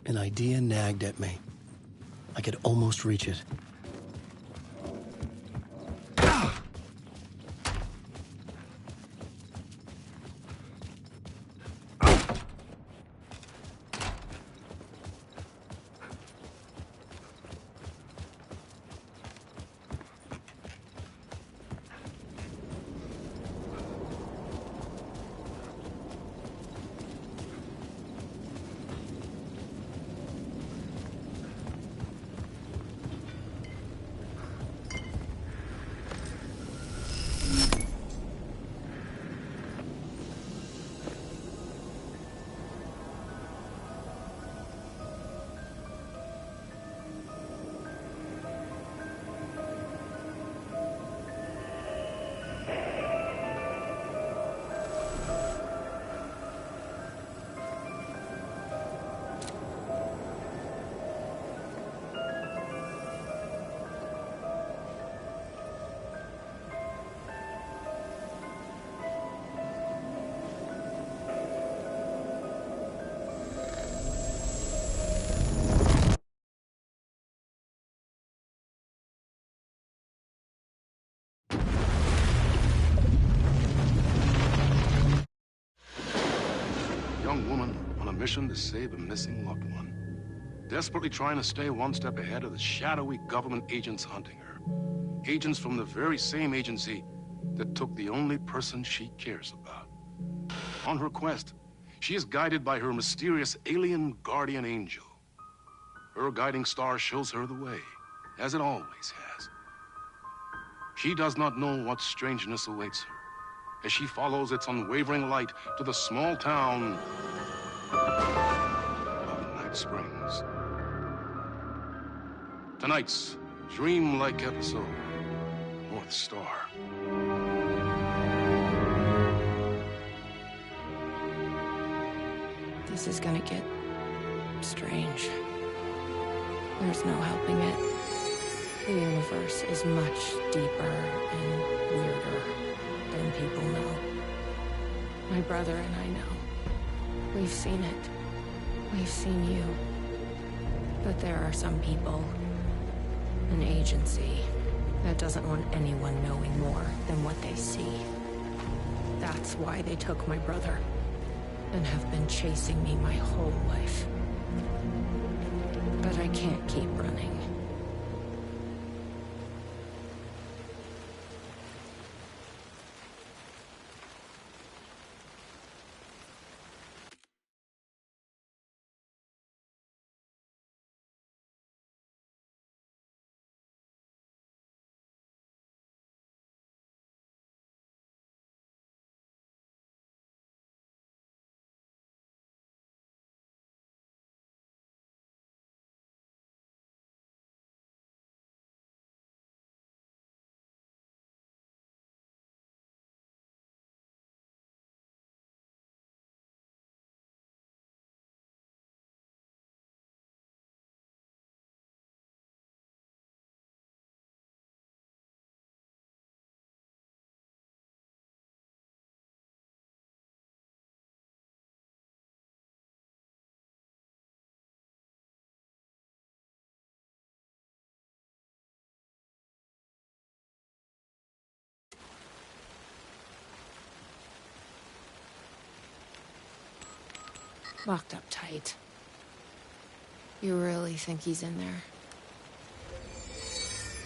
An idea nagged at me. I could almost reach it. Mission to save a missing loved one. Desperately trying to stay one step ahead of the shadowy government agents hunting her. Agents from the very same agency that took the only person she cares about. On her quest, she is guided by her mysterious alien guardian angel. Her guiding star shows her the way, as it always has. She does not know what strangeness awaits her as she follows its unwavering light to the small town Night Springs. Tonight's dreamlike episode, North Star. This is gonna get strange. There's no helping it. The universe is much deeper and weirder than people know. My brother and I know. We've seen it. We've seen you. But there are some people, an agency, that doesn't want anyone knowing more than what they see. That's why they took my brother, and have been chasing me my whole life. But I can't keep running. Locked up tight. You really think he's in there?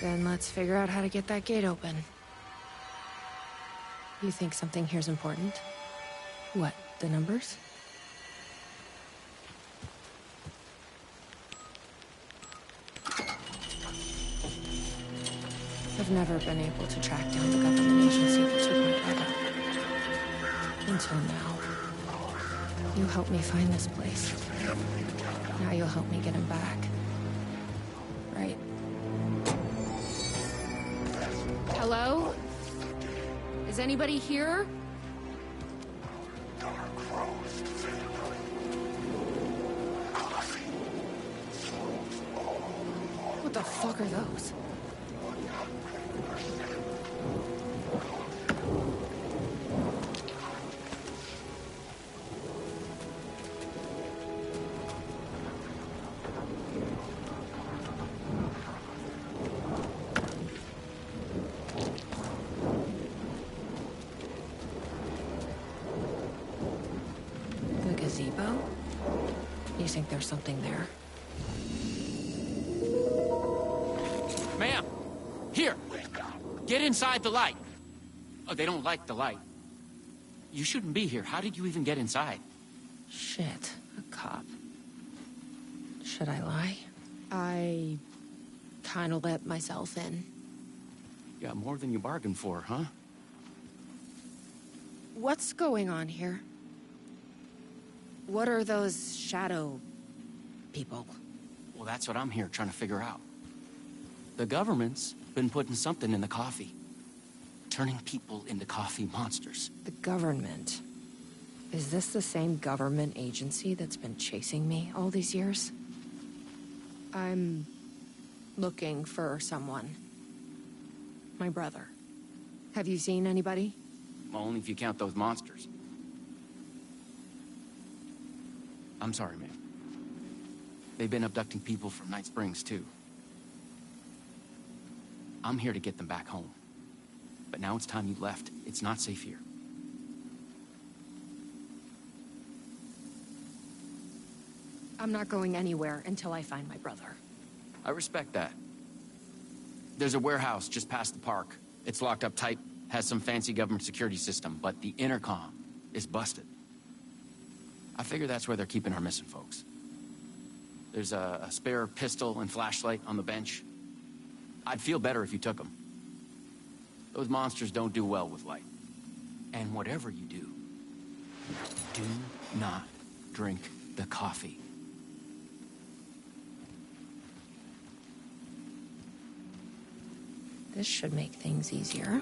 Then let's figure out how to get that gate open. You think something here's important? What, the numbers? I've never been able to track down the government agency that took my brother. Until now. You helped me find this place. Now you'll help me get him back. Right? Hello? Is anybody here? What the fuck are those? You think there's something there? Ma'am! Here! Get inside the light! Oh, they don't like the light. You shouldn't be here. How did you even get inside? Shit. A cop. Should I lie? I kinda let myself in. Got more than you bargained for, huh? What's going on here? What are those shadow people? Well, that's what I'm here trying to figure out. The government's been putting something in the coffee. Turning people into coffee monsters. The government? Is this the same government agency that's been chasing me all these years? I'm looking for someone. My brother. Have you seen anybody? Only if you count those monsters. I'm sorry, man. They've been abducting people from Night Springs, too. I'm here to get them back home. But now it's time you left. It's not safe here. I'm not going anywhere until I find my brother. I respect that. There's a warehouse just past the park. It's locked up tight, has some fancy government security system, but the intercom is busted. I figure that's where they're keeping our missing folks. There's a spare pistol and flashlight on the bench. I'd feel better if you took them. Those monsters don't do well with light. And whatever you do not drink the coffee. This should make things easier.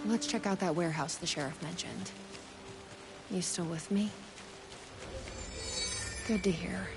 Let's check out that warehouse the sheriff mentioned. You still with me? Good to hear.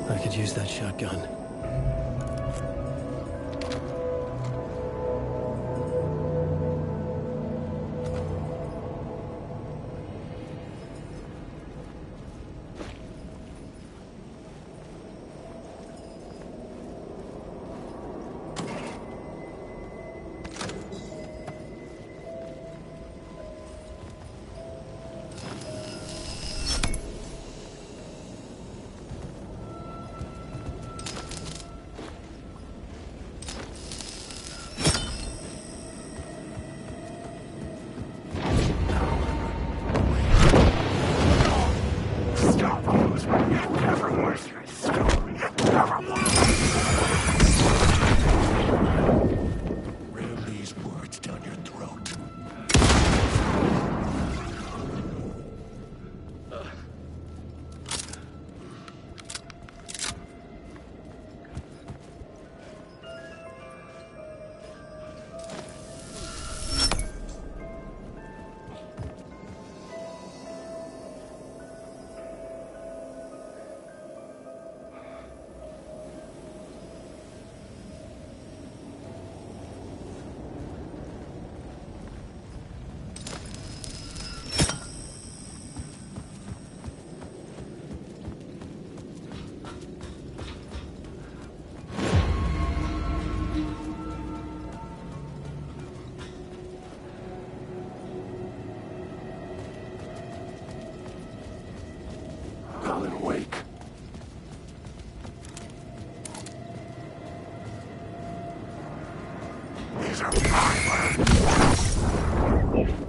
I could use that shotgun. Alan Wake. These are my words.